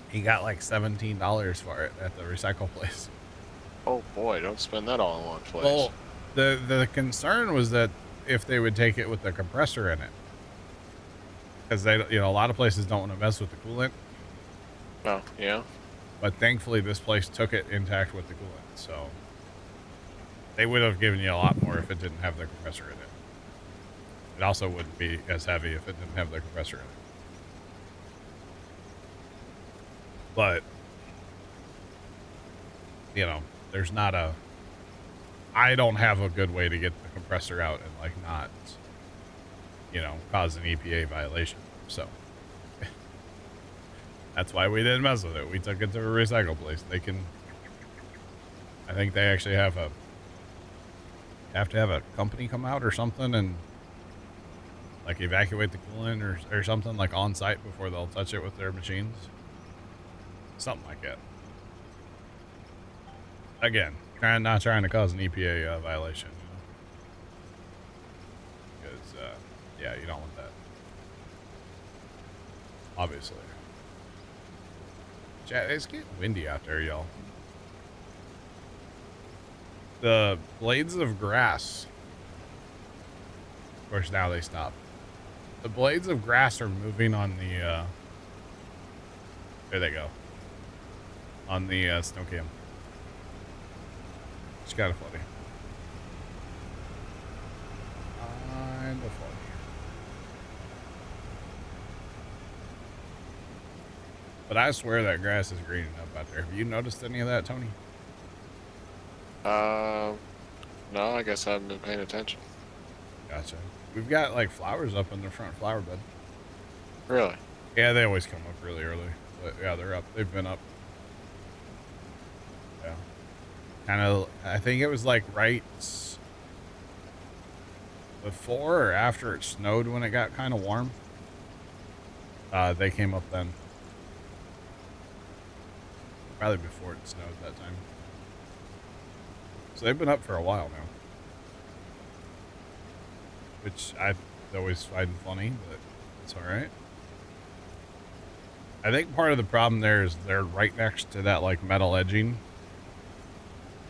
He got like $17 for it at the recycle place. Oh boy, don't spend that all in one place. Well, the concern was that if they would take it with the compressor in it, because they, a lot of places don't want to mess with the coolant. Oh, yeah. But thankfully, this place took it intact with the coolant, so they would have given you a lot more if it didn't have the compressor in it. It also wouldn't be as heavy if it didn't have the compressor in it. But there's not a. I don't have a good way to get the compressor out and like not, cause an EPA violation. So that's why we didn't mess with it. We took it to a recycle place. They can. I think they actually have to have a company come out or something and like evacuate the coolant or something like on site before they'll touch it with their machines. Something like that. Again, not trying to cause an EPA violation. Because, yeah, you don't want that. Obviously. Chat, it's getting windy out there, y'all. The blades of grass. Of course, now they stop. The blades of grass are moving on the, there they go. On the snow cam. It's kind of funny. Kind of funny. But I swear that grass is greening up out there. Have you noticed any of that, Tony? No, I guess I haven't been paying attention. Gotcha. We've got like flowers up in the front flower bed. Really? Yeah, they always come up really early. But yeah, they're up. They've been up. Yeah. Kind of, I think it was like right before or after it snowed when it got kind of warm. They came up then. Probably before it snowed that time. So they've been up for a while now. Which I always find funny, but it's alright. I think part of the problem there is they're right next to that like metal edging.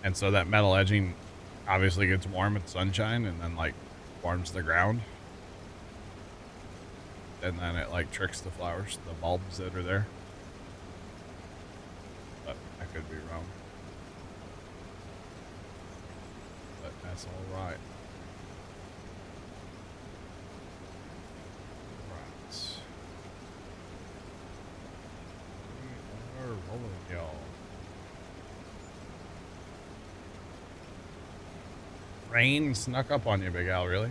And so that metal edging obviously gets warm with sunshine and then like warms the ground. And then it like tricks the flowers, the bulbs that are there. But I could be wrong. But that's alright. Right. We are rolling, y'all. Rain snuck up on you, Big Al, really?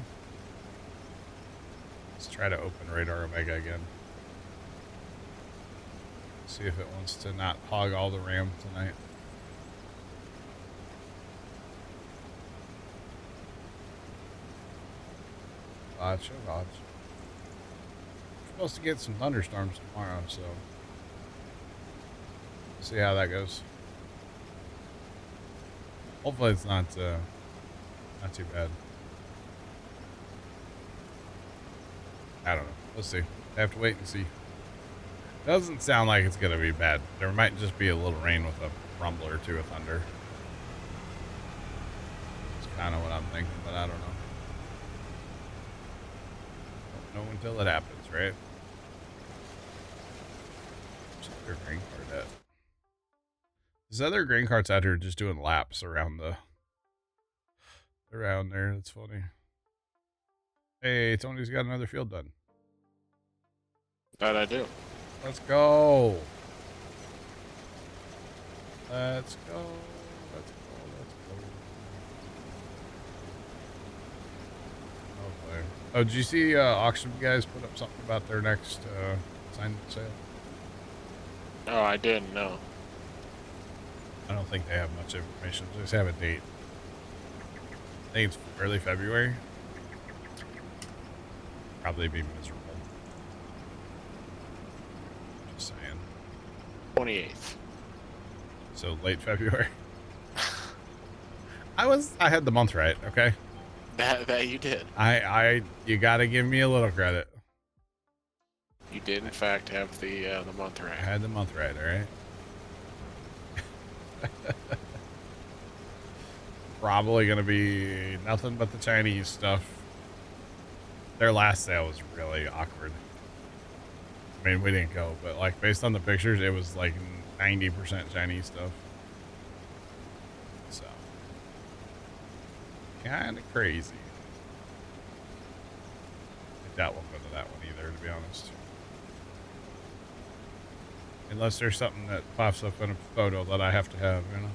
Let's try to open Radar Omega again. See if it wants to not hog all the RAM tonight. Gotcha, gotcha. We're supposed to get some thunderstorms tomorrow, so we'll see how that goes. Hopefully it's not too bad. I don't know. We'll see. I have to wait and see. Doesn't sound like it's going to be bad. There might just be a little rain with a rumble or two of thunder. It's kind of what I'm thinking, but I don't know. Don't know until it happens, right? Where's their grain cart at? This other grain cart's out here just doing laps around there. That's funny. Hey, Tony's got another field done. That I do. Let's go. Let's go. Let's go. Let's go. Oh, boy. Oh, did you see auction guys put up something about their next sign sale? Oh, I didn't know. I don't think they have much information. They just have a date. I think it's early February. Probably be miserable. Just saying. 28th. So late February. I had the month right, okay? That you did. You gotta give me a little credit. You did, in fact, have the month I right. had the month right, all right? Probably gonna be nothing but the Chinese stuff. Their last sale was really awkward. I mean, we didn't go, but like based on the pictures, it was like 90% Chinese stuff. So, kind of crazy. I doubt we'll go to that one either, to be honest. Unless there's something that pops up in a photo that I have to have, you know?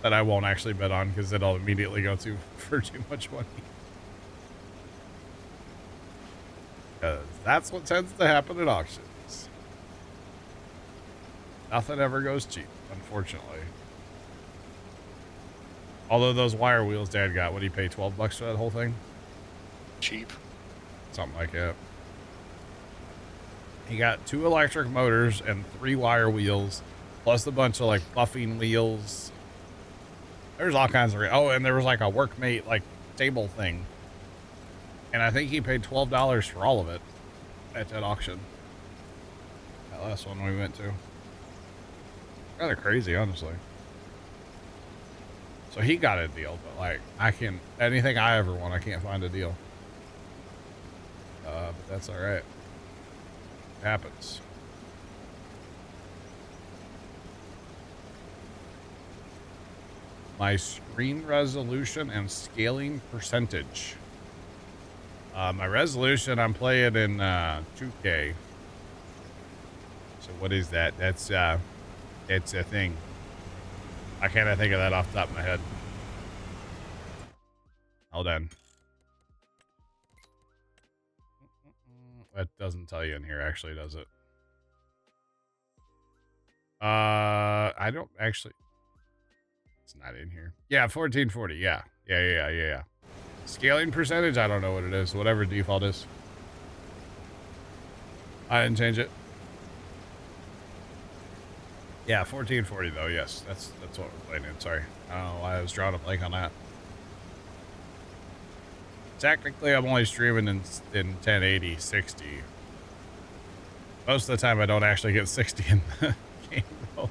That I won't actually bet on because it'll immediately go to for too much money. Because that's what tends to happen at auctions. Nothing ever goes cheap, unfortunately. Although those wire wheels Dad got, what did he pay, 12 bucks for that whole thing? Cheap. Something like that. He got 2 electric motors and 3 wire wheels, plus a bunch of like buffing wheels. There's all kinds of, oh, and there was like a workmate like table thing. And I think he paid $12 for all of it at that auction. That last one we went to. Kind of crazy, honestly. So he got a deal, but like, anything I ever want, I can't find a deal. But that's all right. It happens. My screen resolution and scaling percentage. My resolution, I'm playing in 2K. So what is that? That's it's a thing. I can't think of that off the top of my head. Hold on. That doesn't tell you in here, actually, does it? I don't actually. It's not in here. Yeah, 1440. Yeah. Yeah. Scaling percentage, I don't know what it is. Whatever default is. I didn't change it. Yeah, 1440 though. Yes, that's what we're playing in. Sorry, I don't know why I was drawing a blank on that. Technically, I'm only streaming in 1080 60. Most of the time, I don't actually get 60 in the game though.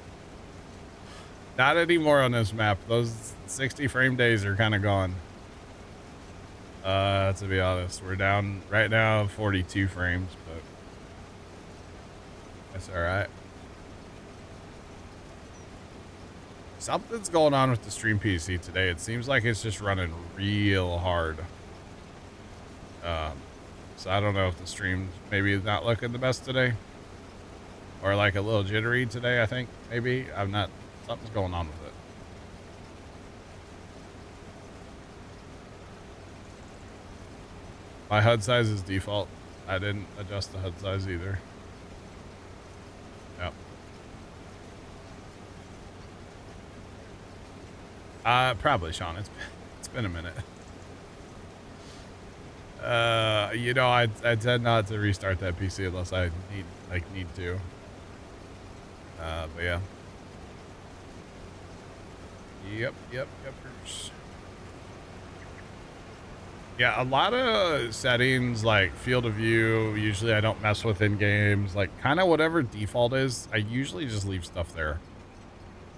Not anymore on this map. Those 60 frame days are kind of gone. To be honest, we're down right now 42 frames, but that's all right. Something's going on with the stream PC today. It seems like it's just running real hard. So I don't know if the stream maybe is not looking the best today, or like a little jittery today. I think maybe something's going on with it. My HUD size is default. I didn't adjust the HUD size either. Yep. Probably, Sean. It's been a minute. You know, I tend not to restart that PC unless I need to. But yeah. Yep. Yeah, a lot of settings like field of view, usually I don't mess with in games. Like kind of whatever default is, I usually just leave stuff there.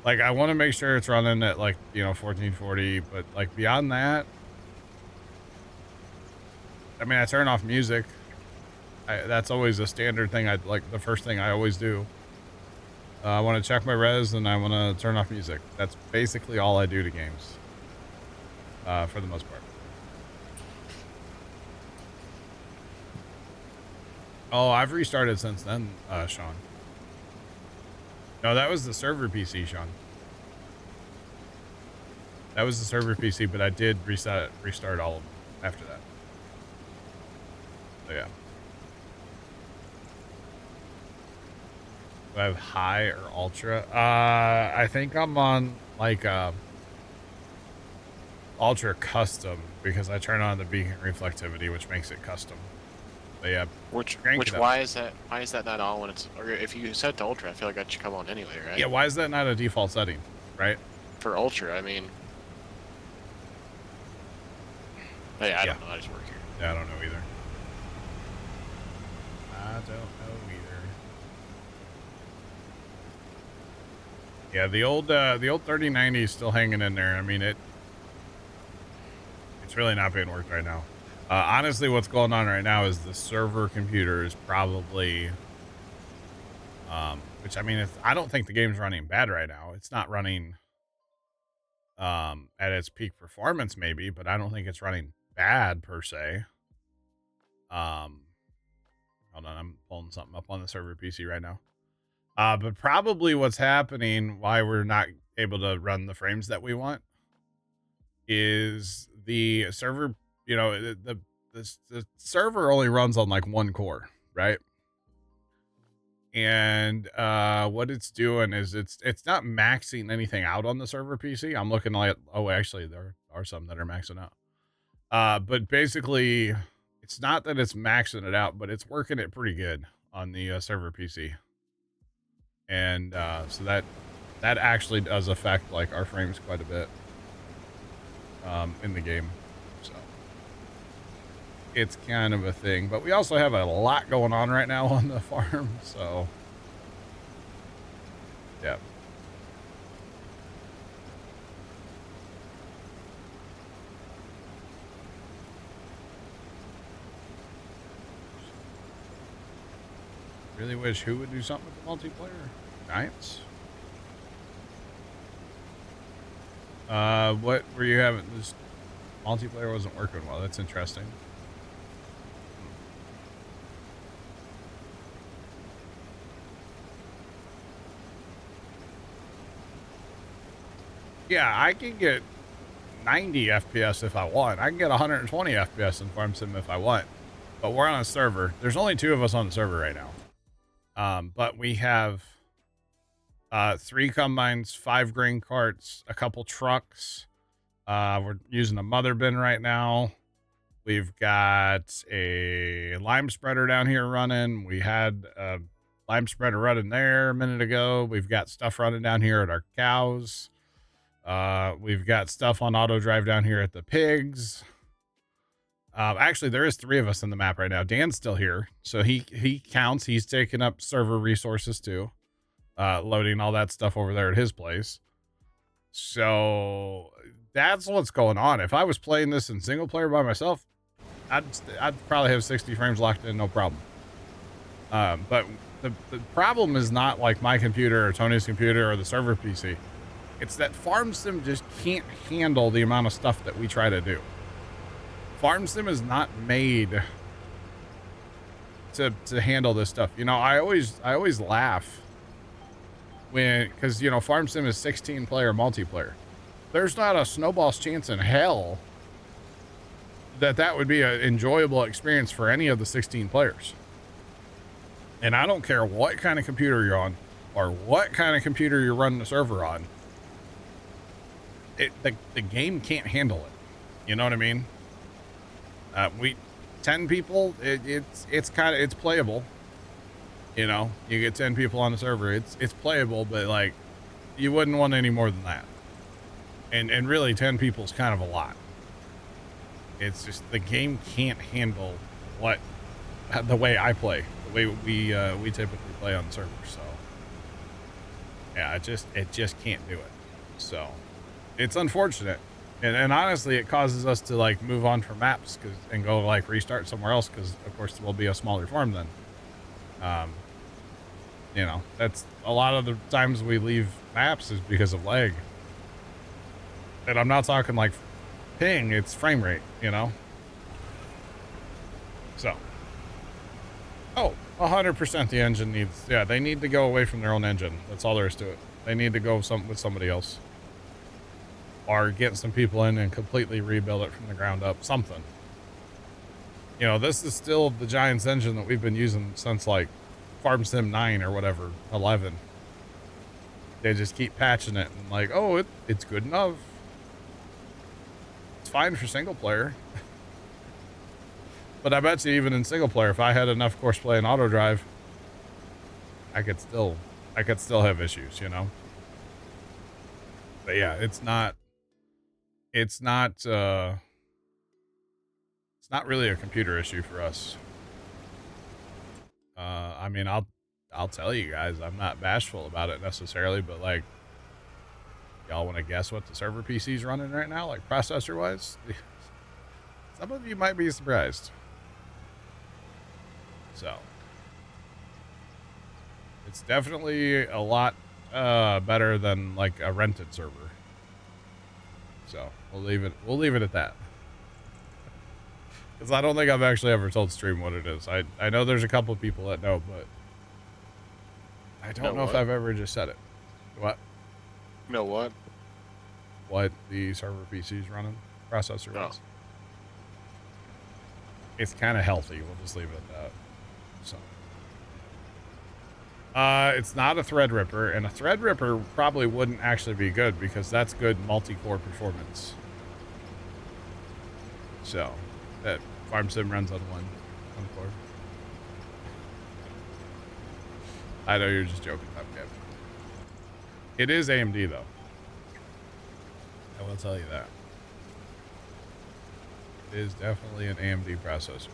Like I want to make sure it's running at like, 1440, but like beyond that, I mean, I turn off music. That's always a standard thing. The first thing I always do. I want to check my res and I want to turn off music. That's basically all I do to games. For the most part. Oh, I've restarted since then, Sean. No, that was the server PC, Sean. That was the server PC, but I did restart all of them after that. So yeah. Do I have high or ultra? I think I'm on like ultra custom because I turn on the beacon reflectivity, which makes it custom. But yeah, Which crank it up. why is that not on when it's, or if you set to ultra, I feel like that should come on anyway, right? Yeah, why is that not a default setting, right? For ultra, I mean. Hey, I don't know. I just work here. Yeah, I don't know either. I don't know either. Yeah, the old 3090 is still hanging in there. I mean, it's really not being worked right now. Honestly, what's going on right now is the server computer is probably, which I mean, I don't think the game's running bad right now. It's not running at its peak performance, maybe, but I don't think it's running bad per se. Hold on, I'm pulling something up on the server PC right now. But probably what's happening, why we're not able to run the frames that we want, is the server, you know, the server only runs on like one core, right? And what it's doing is it's not maxing anything out on the server PC. I'm looking like, oh, actually there are some that are maxing out. But basically it's not that it's maxing it out, but it's working it pretty good on the server PC. And so that actually does affect like our frames quite a bit in the game. So it's kind of a thing, but we also have a lot going on right now on the farm. So yeah. Really wish who would do something with the multiplayer? Giants? What were you having? This multiplayer wasn't working well. That's interesting. Yeah, I can get 90 FPS if I want. I can get 120 FPS in Farm Sim if I want. But we're on a server. There's only 2 of us on the server right now. But we have 3 combines, 5 grain carts, a couple trucks. We're using a mother bin right now. We've got a lime spreader down here running. We had a lime spreader running there a minute ago. We've got stuff running down here at our cows. We've got stuff on auto drive down here at the pigs. Actually, there is 3 of us in the map right now. Dan's still here, so he counts. He's taking up server resources too, loading all that stuff over there at his place. So that's what's going on. If I was playing this in single player by myself, I'd probably have 60 frames locked in, no problem. But the problem is not like my computer or Tony's computer or the server PC. It's that Farm Sim just can't handle the amount of stuff that we try to do. Farm Sim is not made to handle this stuff. You know, I always laugh because, you know, Farm Sim is 16 player multiplayer. There's not a snowball's chance in hell that would be an enjoyable experience for any of the 16 players. And I don't care what kind of computer you're on or what kind of computer you're running the server on. The game can't handle it. You know what I mean? 10 people, it's playable. You know, you get 10 people on the server, it's playable, but like you wouldn't want any more than that. And really 10 people is kind of a lot. It's just the game can't handle the way I play, the way we typically play on the server. So yeah, it just can't do it. So it's unfortunate. And honestly, it causes us to like move on from maps and go like restart somewhere else. Cause of course there will be a smaller farm then. You know, that's a lot of the times we leave maps is because of lag. And I'm not talking like ping, it's frame rate, you know? So, 100% the engine they need to go away from their own engine. That's all there is to it. They need to go with somebody else. Or get some people in and completely rebuild it from the ground up. Something. You know, this is still the Giants engine that we've been using since like Farm Sim 9 or whatever, 11. They just keep patching it and like, oh, it's good enough. It's fine for single player. But I bet you even in single player, if I had enough course play and auto drive, I could still have issues, you know? But yeah, it's not really a computer issue for us. I mean, I'll tell you guys, I'm not bashful about it necessarily, but like, y'all want to guess what the server PC's running right now, like processor wise? Some of you might be surprised. So it's definitely a lot better than like a rented server. So we'll leave it at that. Because I don't think I've actually ever told Stream what it is. I know there's a couple of people that know, but I don't know if I've ever just said it. What? No what? What the server PC's running, processor wise. It's kind of healthy. We'll just leave it at that. So, it's not a Threadripper, and a Threadripper probably wouldn't actually be good because that's good multi-core performance. So, that Farm Sim runs on one core. I know you're just joking, Tomcat. It is AMD though. I will tell you that. It is definitely an AMD processor.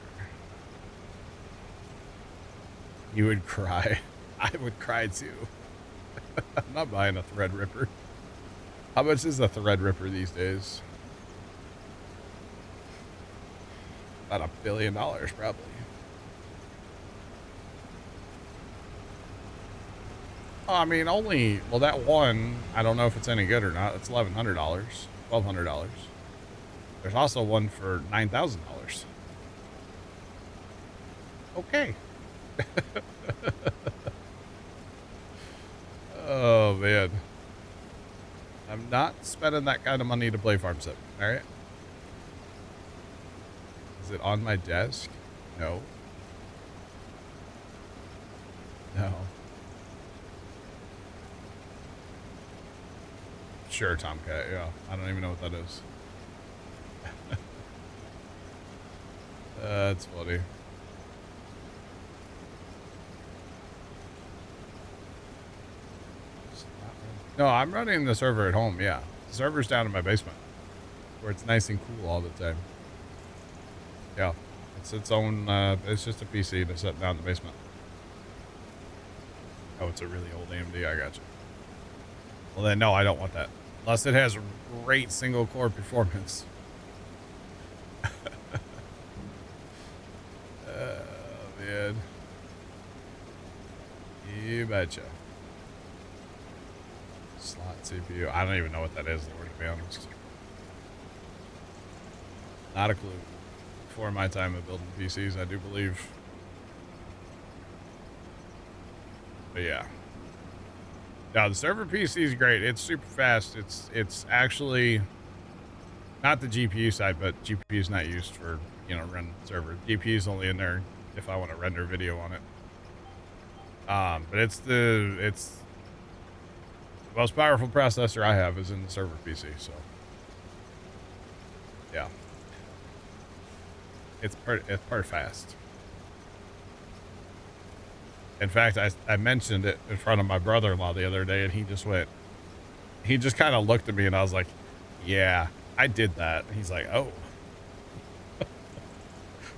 You would cry. I would cry too. I'm not buying a Threadripper. How much is a Threadripper these days? About $1 billion, probably. Oh, I mean, well, that one, I don't know if it's any good or not. It's $1,100, $1,200. There's also one for $9,000. Okay. Oh, man. I'm not spending that kind of money to play Farm Sim, all right? Is it on my desk? No. No. Sure, Tomcat, yeah. I don't even know what that is. That's funny. No, I'm running the server at home, yeah. The server's down in my basement, where it's nice and cool all the time. Yeah, it's its own, it's just a PC that's set down in the basement. Oh, it's a really old AMD, I got you. Well then, no, I don't want that. Unless it has great single core performance. Oh, man. You betcha. Slot CPU. I don't even know what that is, Lord, to be honest. Not a clue. Before my time of building PCs, I do believe. But yeah. No, the server PC is great. It's super fast. It's actually not the GPU side, but GPU is not used for, you know, run server. GPU is only in there if I want to render video on it. But it's the most powerful processor I have is in the server PC. So yeah, it's pretty fast. In fact, I mentioned it in front of my brother-in-law the other day, and he just kind of looked at me, and I was like, yeah, I did that. And he's like, oh.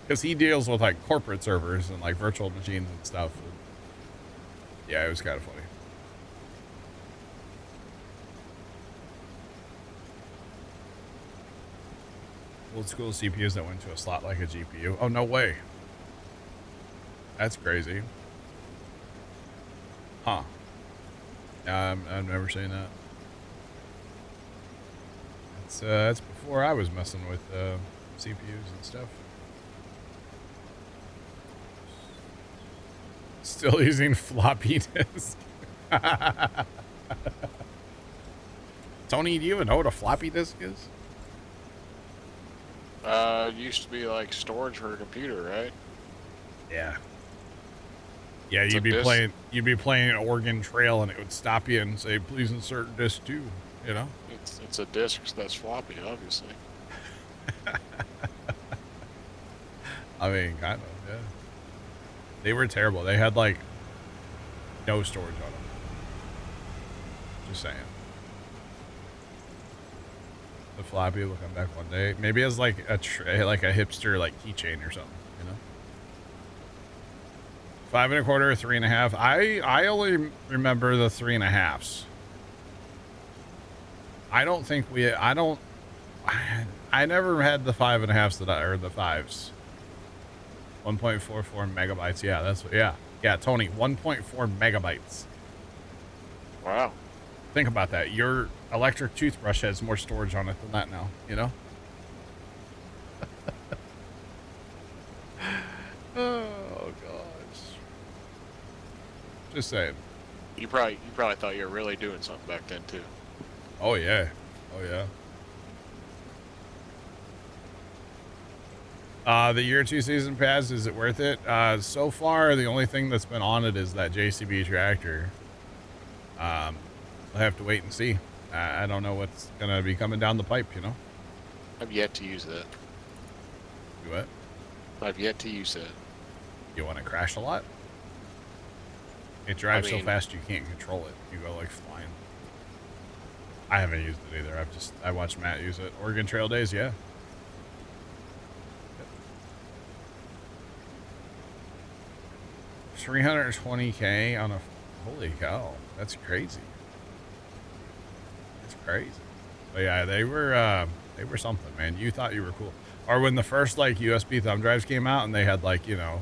Because he deals with, like, corporate servers and, like, virtual machines and stuff. And yeah, it was kind of funny. Old school CPUs that went to a slot like a GPU. Oh, no way. That's crazy. Huh. I've never seen that. That's before I was messing with CPUs and stuff. Still using floppy disk. Tony, do you even know what a floppy disk is? It used to be like storage for a computer, right? Yeah. Yeah, you'd be playing Oregon Trail, and it would stop you and say, "Please insert disk 2." You know. It's a disk that's floppy, obviously. I mean, kind of, yeah. They were terrible. They had like no storage on them. Just saying. The floppy will come back one day. Maybe as like a hipster like keychain or something, you know. 5 1/4, 3 1/2. I only remember the 3 1/2s. I don't think I never had the 5 1/2s or the 5s. 1.44 megabytes. Yeah, that's what, yeah, Tony, 1.4 megabytes. Wow. Think about that. Your electric toothbrush has more storage on it than that now, you know? Oh gosh. Just saying. You probably thought you were really doing something back then too. Oh yeah. Oh yeah. The year 2 season pass, is it worth it? So far, the only thing that's been on it is that JCB tractor. I'll have to wait and see. I don't know what's gonna be coming down the pipe, you know? I've yet to use that. You what? I've yet to use that. You want to crash a lot? It drives so fast you can't control it. You go like flying. I haven't used it either. I watched Matt use it. Oregon Trail Days, yeah. 320K on a, holy cow, that's crazy. That's crazy. But yeah, they were something, man. You thought you were cool. Or when the first like USB thumb drives came out and they had like, you know,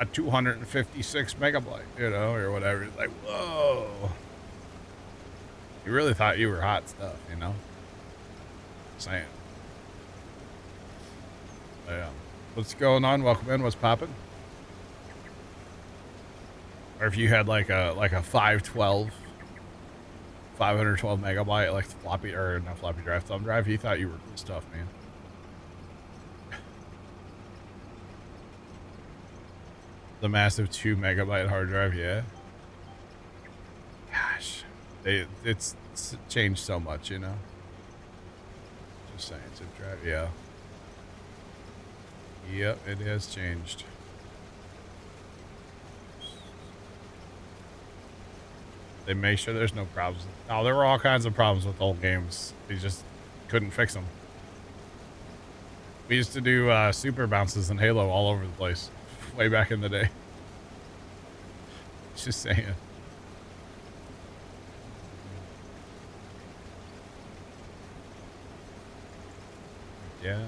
a 256 megabyte, you know, or whatever. It's like, whoa. You really thought you were hot stuff, you know? Saying. But yeah. What's going on? Welcome in. What's popping? Or if you had like a 512 megabyte like floppy, or not floppy drive, thumb drive, he thought you were cool stuff, man. The massive 2 megabyte hard drive, yeah. Gosh, it's changed so much, you know. Just saying, zip drive, yeah. Yep, it has changed. They make sure there's no problems. Oh, there were all kinds of problems with old games. They just couldn't fix them. We used to do super bounces in Halo all over the place way back in the day. Just saying. Yeah.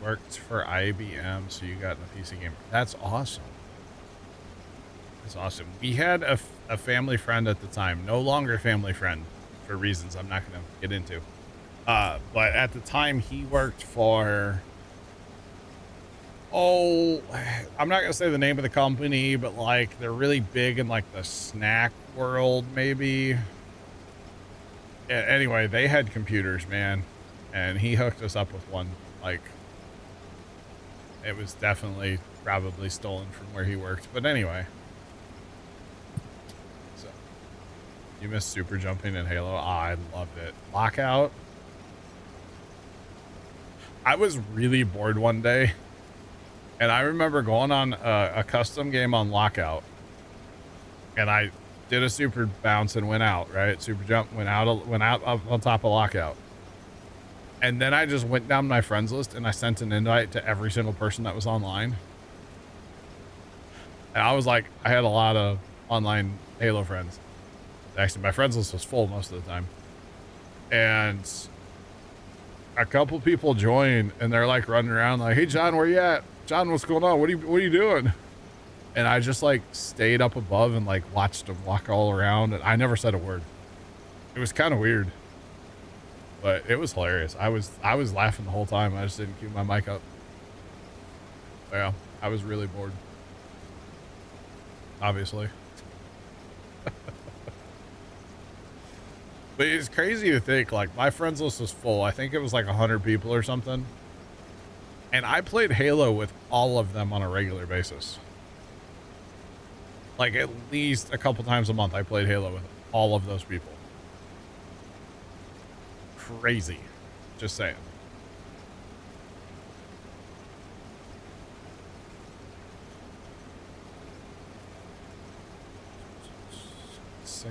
Worked for IBM, so you got in the PC game. That's awesome. That's awesome. We had a family friend at the time, no longer family friend for reasons I'm not going to get into. But at the time he worked for, I'm not going to say the name of the company, but like they're really big in like the snack world, maybe. Yeah, anyway, they had computers, man. And he hooked us up with one. Like, it was definitely probably stolen from where he worked. But anyway. You missed super jumping in Halo. Oh, I loved it. Lockout. I was really bored one day, and I remember going on a custom game on Lockout, and I did a super bounce and went out. Right, super jump went out up on top of Lockout, and then I just went down my friends list and I sent an invite to every single person that was online. And I was like, I had a lot of online Halo friends. Actually, my friends list was full most of the time. And a couple people joined and they're like running around like, hey, John, where you at? John, what's going on? What are you doing? And I just like stayed up above and like watched them walk all around. And I never said a word. It was kind of weird, but it was hilarious. I was laughing the whole time. I just didn't cue my mic up. Yeah, I was really bored. Obviously. But it's crazy to think, like, my friends list was full. I think it was like 100 people or something. And I played Halo with all of them on a regular basis. Like, at least a couple times a month, I played Halo with all of those people. Crazy. Just saying.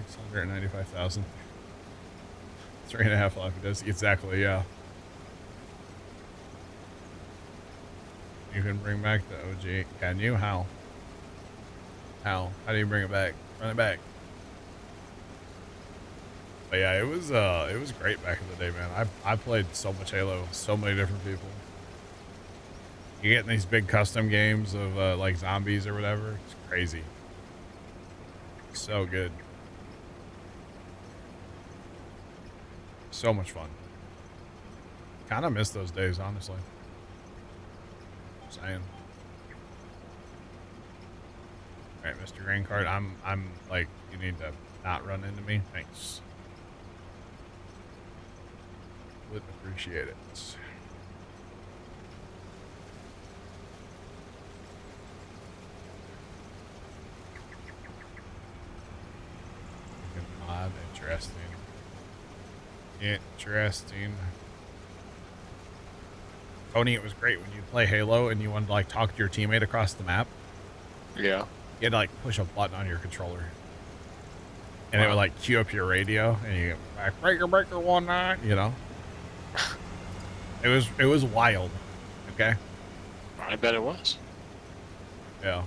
695,000. 3.5 left. It does exactly, yeah. You can bring back the OG. Can you? How? How do you bring it back? Run it back. But yeah, it was great back in the day, man. I played so much Halo with so many different people. You get in these big custom games of like zombies or whatever. It's crazy. So good. So much fun. Kind of miss those days, honestly. Just saying. All right, Mr. Green Card. I'm like, you need to not run into me. Thanks. Would appreciate it. Odd, interesting. Interesting. Tony, it was great when you play Halo and you wanted to like talk to your teammate across the map. Yeah. You had to like push a button on your controller. And it would like queue up your radio and you get like breaker 19, you know. It was wild. Okay. I bet it was. Yeah.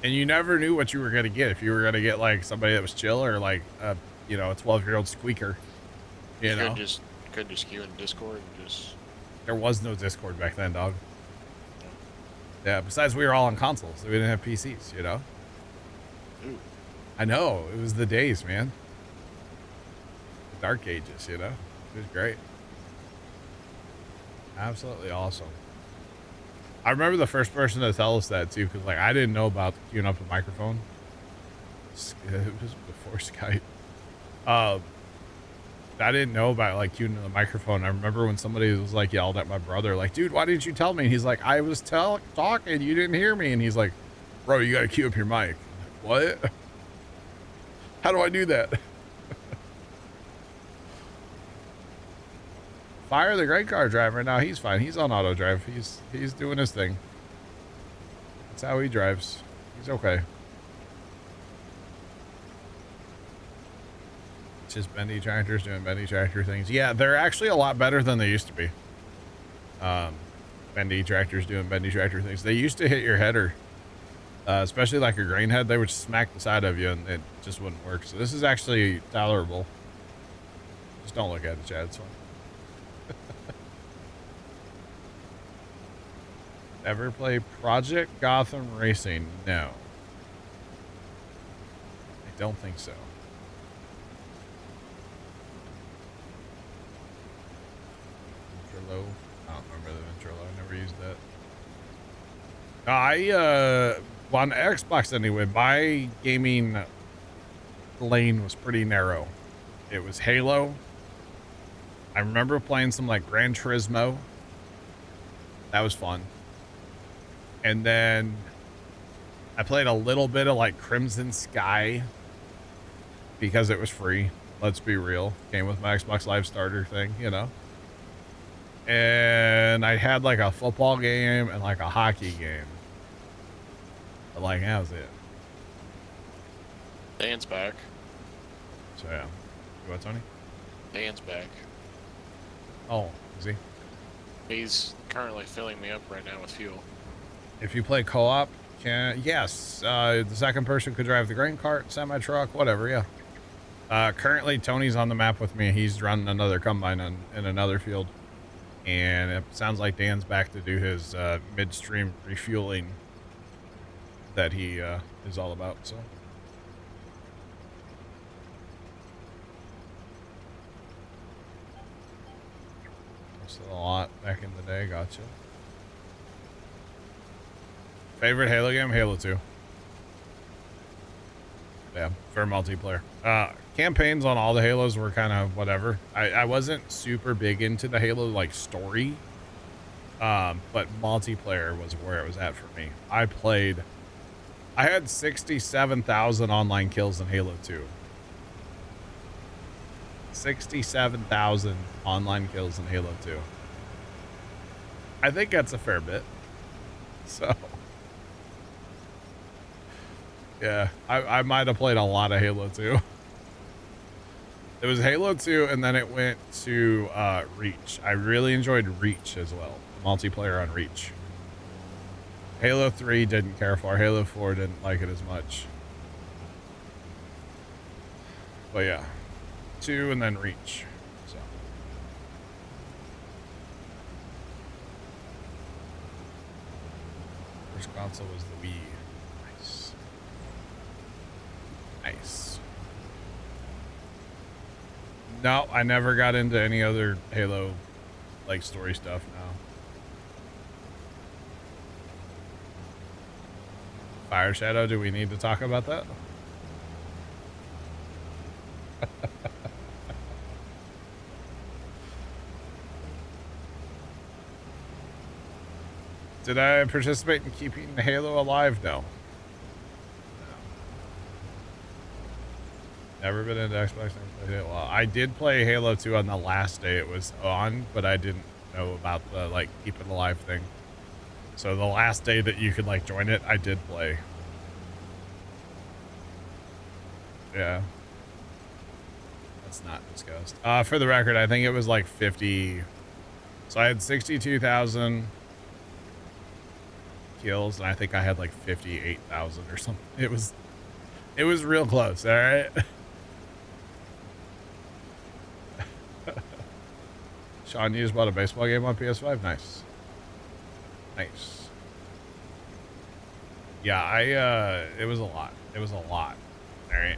And you never knew what you were gonna get. If you were gonna get like somebody that was chill or like a 12-year-old squeaker. You know? Could just queue in Discord and just. There was no Discord back then, dog. Yeah, besides we were all on consoles, so we didn't have PCs, you know? Ooh. I know, it was the days, man. The dark ages, you know? It was great. Absolutely awesome. I remember the first person to tell us that, too, because, like, I didn't know about queuing up a microphone. It was before Skype. I didn't know about like queuing the microphone. I remember when somebody was like yelled at my brother, like, dude, why didn't you tell me? And he's like, I was talking, you didn't hear me. And he's like, bro, you got to queue up your mic. What? How do I do that? Fire the great car driver. Now he's fine. He's on auto drive. He's doing his thing. That's how he drives. He's okay. Just bendy tractors doing bendy tractor things. Yeah, they're actually a lot better than they used to be. Bendy tractors doing bendy tractor things. They used to hit your header, especially like a grain head. They would smack the side of you and it just wouldn't work. So this is actually tolerable. Just don't look at it, Chad. It's fine. Ever play Project Gotham Racing? No. I don't think so. Ventrilo? I don't remember the Ventrilo. I never used that. On Xbox anyway, my gaming lane was pretty narrow. It was Halo. I remember playing some like Gran Turismo. That was fun. And then I played a little bit of like Crimson Sky because it was free. Let's be real. Came with my Xbox Live Starter thing, you know. And I had like a football game and like a hockey game. But like, that was it. Dan's back. So yeah. You what, Tony? Dan's back. Oh, is he? He's currently filling me up right now with fuel. If you play co-op, yes, the second person could drive the grain cart, semi-truck, whatever, yeah. Currently, Tony's on the map with me. He's running another combine in another field. And it sounds like Dan's back to do his midstream refueling that he is all about, so. Still a lot back in the day, gotcha. Favorite Halo game? Halo 2. Yeah, for multiplayer. Campaigns on all the Halos were kind of whatever. I wasn't super big into the Halo like story, but multiplayer was where it was at for me. I had 67,000 online kills in Halo 2. 67,000 online kills in Halo 2. I think that's a fair bit. So, yeah, I might have played a lot of Halo 2. It was Halo 2, and then it went to Reach. I really enjoyed Reach as well. Multiplayer on Reach. Halo 3 didn't care for. Halo 4 didn't like it as much. But yeah, 2 and then Reach. So. First console was the Wii. Nice. Nice. No, I never got into any other Halo like story stuff now. Fire Shadow, do we need to talk about that? Did I participate in keeping Halo alive? No. Never been into Xbox. Well, I did play Halo 2 on the last day it was on, but I didn't know about the like keep it alive thing. So the last day that you could like join it, I did play. Yeah. Let's not discussed. For the record, I think it was like 50. So I had 62,000 kills, and I think I had like 58,000 or something. It was real close. All right. Sean, you just bought a baseball game on PS5. Nice. Nice. Yeah, it was a lot. It was a lot. All right.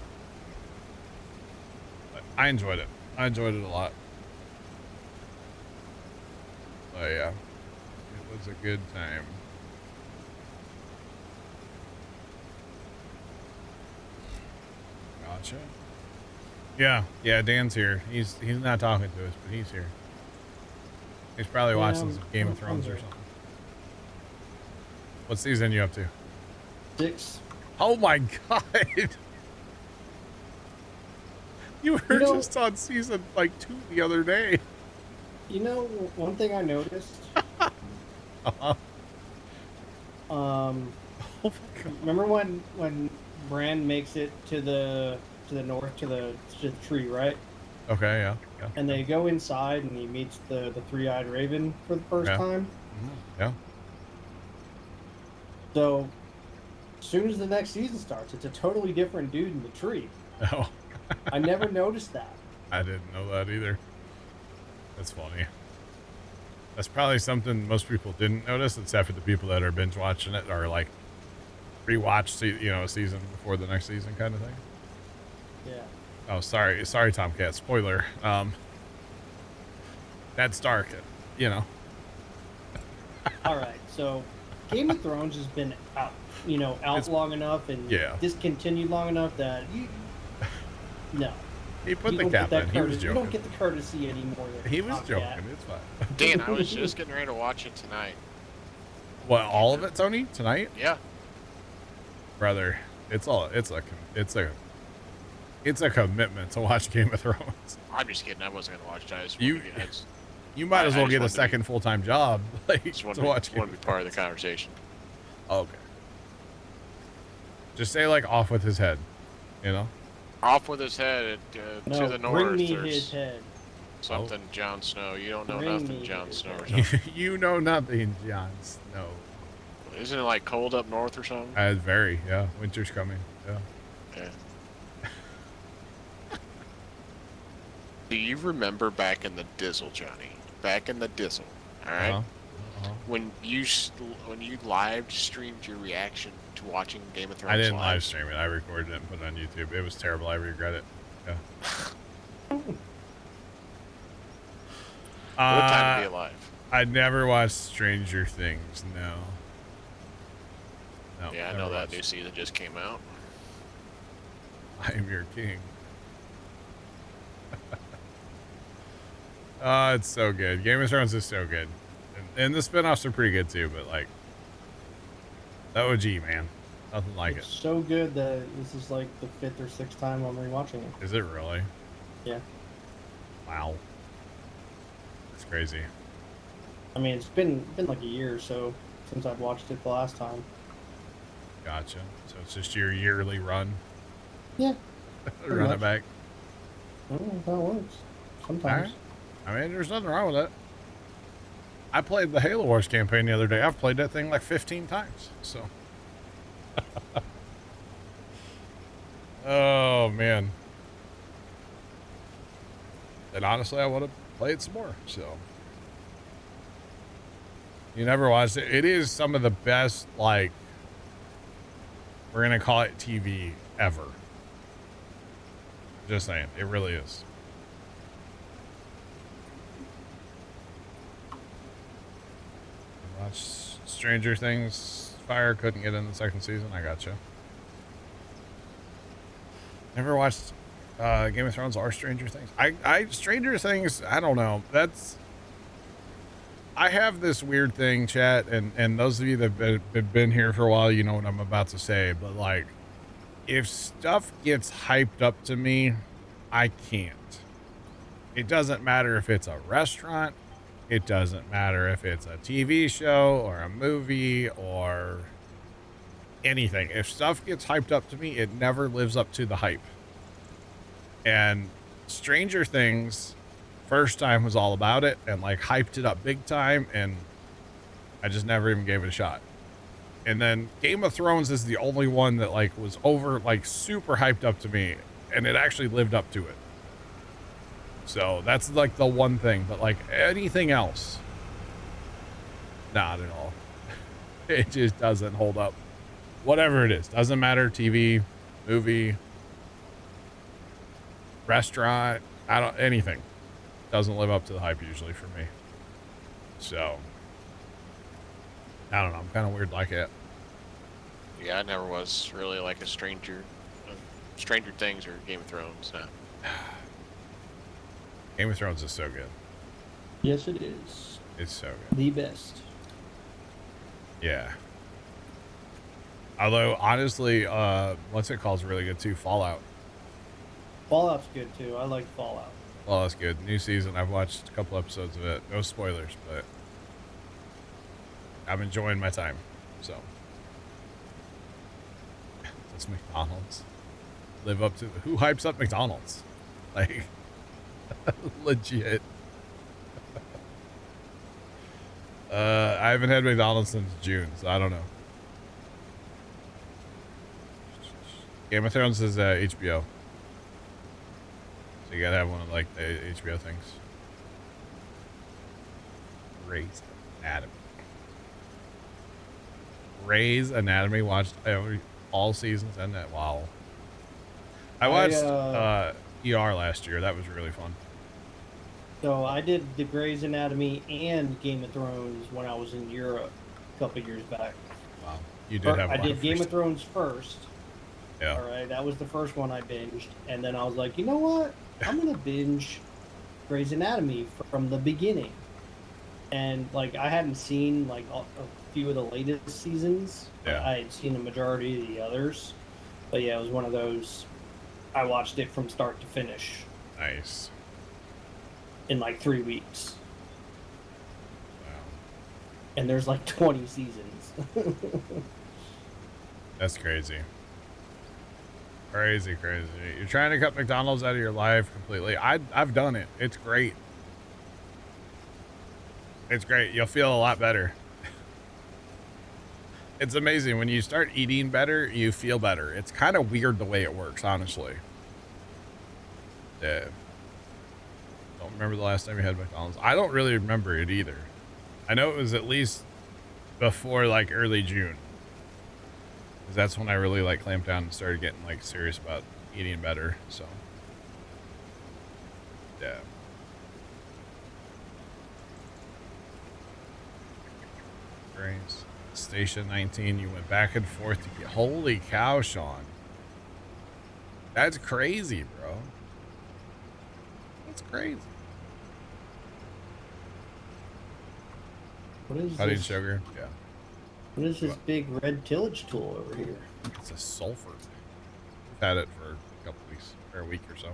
But I enjoyed it. I enjoyed it a lot. Oh yeah, it was a good time. Gotcha. Yeah, Dan's here. He's not talking to us, but he's here. He's probably watching some Game of Thrones or something. What season you up to? 6. Oh my god! You were just on season like 2 the other day. You know, one thing I noticed. Uh-huh. Oh my God. Remember when Bran makes it to the north to the tree, right? Okay, yeah. And they go inside and he meets the three-eyed raven for the first time. Mm-hmm. Yeah. So, as soon as the next season starts, it's a totally different dude in the tree. Oh. I never noticed that. I didn't know that either. That's funny. That's probably something most people didn't notice, except for the people that are binge watching it or like rewatch, a season before the next season kind of thing. Yeah. Oh, sorry, Tomcat. Spoiler. Ned Stark. All right, so Game of Thrones has been out, It's- long enough and discontinued long enough that no. He put You the don't cap get in. that He was courtesy. You joking. don't get the courtesy anymore. He was joking. Tomcat. It's fine. Dan, I was just getting ready to watch it tonight. What? All of it, Tony? Tonight? Yeah. Brother, it's a commitment to watch Game of Thrones. I'm just kidding. I wasn't gonna watch it. I just You- wanted to get, You might as I well just get a wanted to be- second full-time job like, just to wanted watch to Game be of part of the Thrones. conversation. Okay. Just say like off with his head, Off with his head No, to the north. bring me there's his head. something Jon Snow. You don't know Bring nothing, me Jon his Snow. Or head. something. You know nothing, Jon Snow. Isn't it like cold up north or something? Very, yeah. Winter's coming. Yeah. Yeah. Do you remember back in the Dizzle, Johnny? Back in the Dizzle, all right? Uh-huh. When you live streamed your reaction to watching Game of Thrones I didn't live live stream it. I recorded it and put it on YouTube. It was terrible. I regret it. Yeah. What a time to be alive. I never watched Stranger Things. No. Yeah, I never know that watched new it. season just came out. I am your king. It's so good. Game of Thrones is so good. And the spin-offs are pretty good too, but like the OG, man. Nothing like It's so good that this is like the 5th or 6th time I'm rewatching it. it. Is it really? Yeah. Wow. That's crazy. I mean, it's been like a year or so since I've watched it the last time. Gotcha. So it's just your yearly run. Yeah. Run it much. back. Oh, that works. Sometimes. Alright. I mean, there's nothing wrong with it. I played the Halo Wars campaign the other day. I've played that thing like 15 times, so. Oh, man. And honestly, I want to play it some more, so. You never watched it. It is some of the best, like, we're going to call it TV ever. Just saying. It really is. Watch Stranger Things. Fire couldn't get in the second season. I gotcha. Never watched Game of Thrones or Stranger Things. Stranger Things, I don't know. I have this weird thing, chat, and those of you that have been here for a while, you know what I'm about to say, but like, if stuff gets hyped up to me, I can't. It doesn't matter if it's a restaurant. It doesn't matter if it's a TV show or a movie or anything. If stuff gets hyped up to me, it never lives up to the hype. And Stranger Things, first time was all about it and like hyped it up big time, and I just never even gave it a shot. And then Game of Thrones is the only one that like was over, like super hyped up to me, and it actually lived up to it. So that's like the one thing, but like anything else, not at all. It just doesn't hold up. Whatever it is, doesn't matter. TV, movie, restaurant, anything doesn't live up to the hype usually for me. So I don't know. I'm kind of weird like it. Yeah, I never was really like a Stranger Things or Game of Thrones. No. Game of Thrones is so good. Yes, it is. It's so good. The best. Yeah. Although, honestly, what's it called is really good too. Fallout. Fallout's good too. I like Fallout. Well, that's good. New season. I've watched a couple episodes of it. No spoilers, but I'm enjoying my time. So, does McDonald's live up to who hypes up McDonald's? Like, legit. I haven't had McDonald's since June, so I don't know. Game of Thrones is HBO. So you gotta have one of like the HBO things. Grey's Anatomy. Grey's Anatomy, watched all seasons and that. Wow. I watched ER last year. That was really fun. So I did the Grey's Anatomy and Game of Thrones when I was in Europe a couple years back. Wow. You did have. I did Game of Thrones first. Yeah. All right, that was the first one I binged, and then I was like, you know what? I'm gonna binge Grey's Anatomy from the beginning. And like, I hadn't seen like a few of the latest seasons. Yeah. I had seen the majority of the others, but yeah, it was one of those. I watched it from start to finish. Nice. In like 3 weeks. Wow. And there's like 20 seasons. That's crazy. Crazy. You're trying to cut McDonald's out of your life completely. I've done it. It's great. It's great. You'll feel a lot better. It's amazing. When you start eating better, you feel better. It's kind of weird the way it works, honestly. Yeah. Don't remember the last time you had McDonald's. I don't really remember it either. I know it was at least before like early June. Because that's when I really like clamped down and started getting like serious about eating better. So, yeah. Grace. Station 19, you went back and forth to get. Holy cow, Sean. That's crazy, bro. That's crazy. What is Honey this? sugar? Yeah. What is this big red tillage tool over here? It's a sulfur. We've had it for a couple weeks, or a week or so.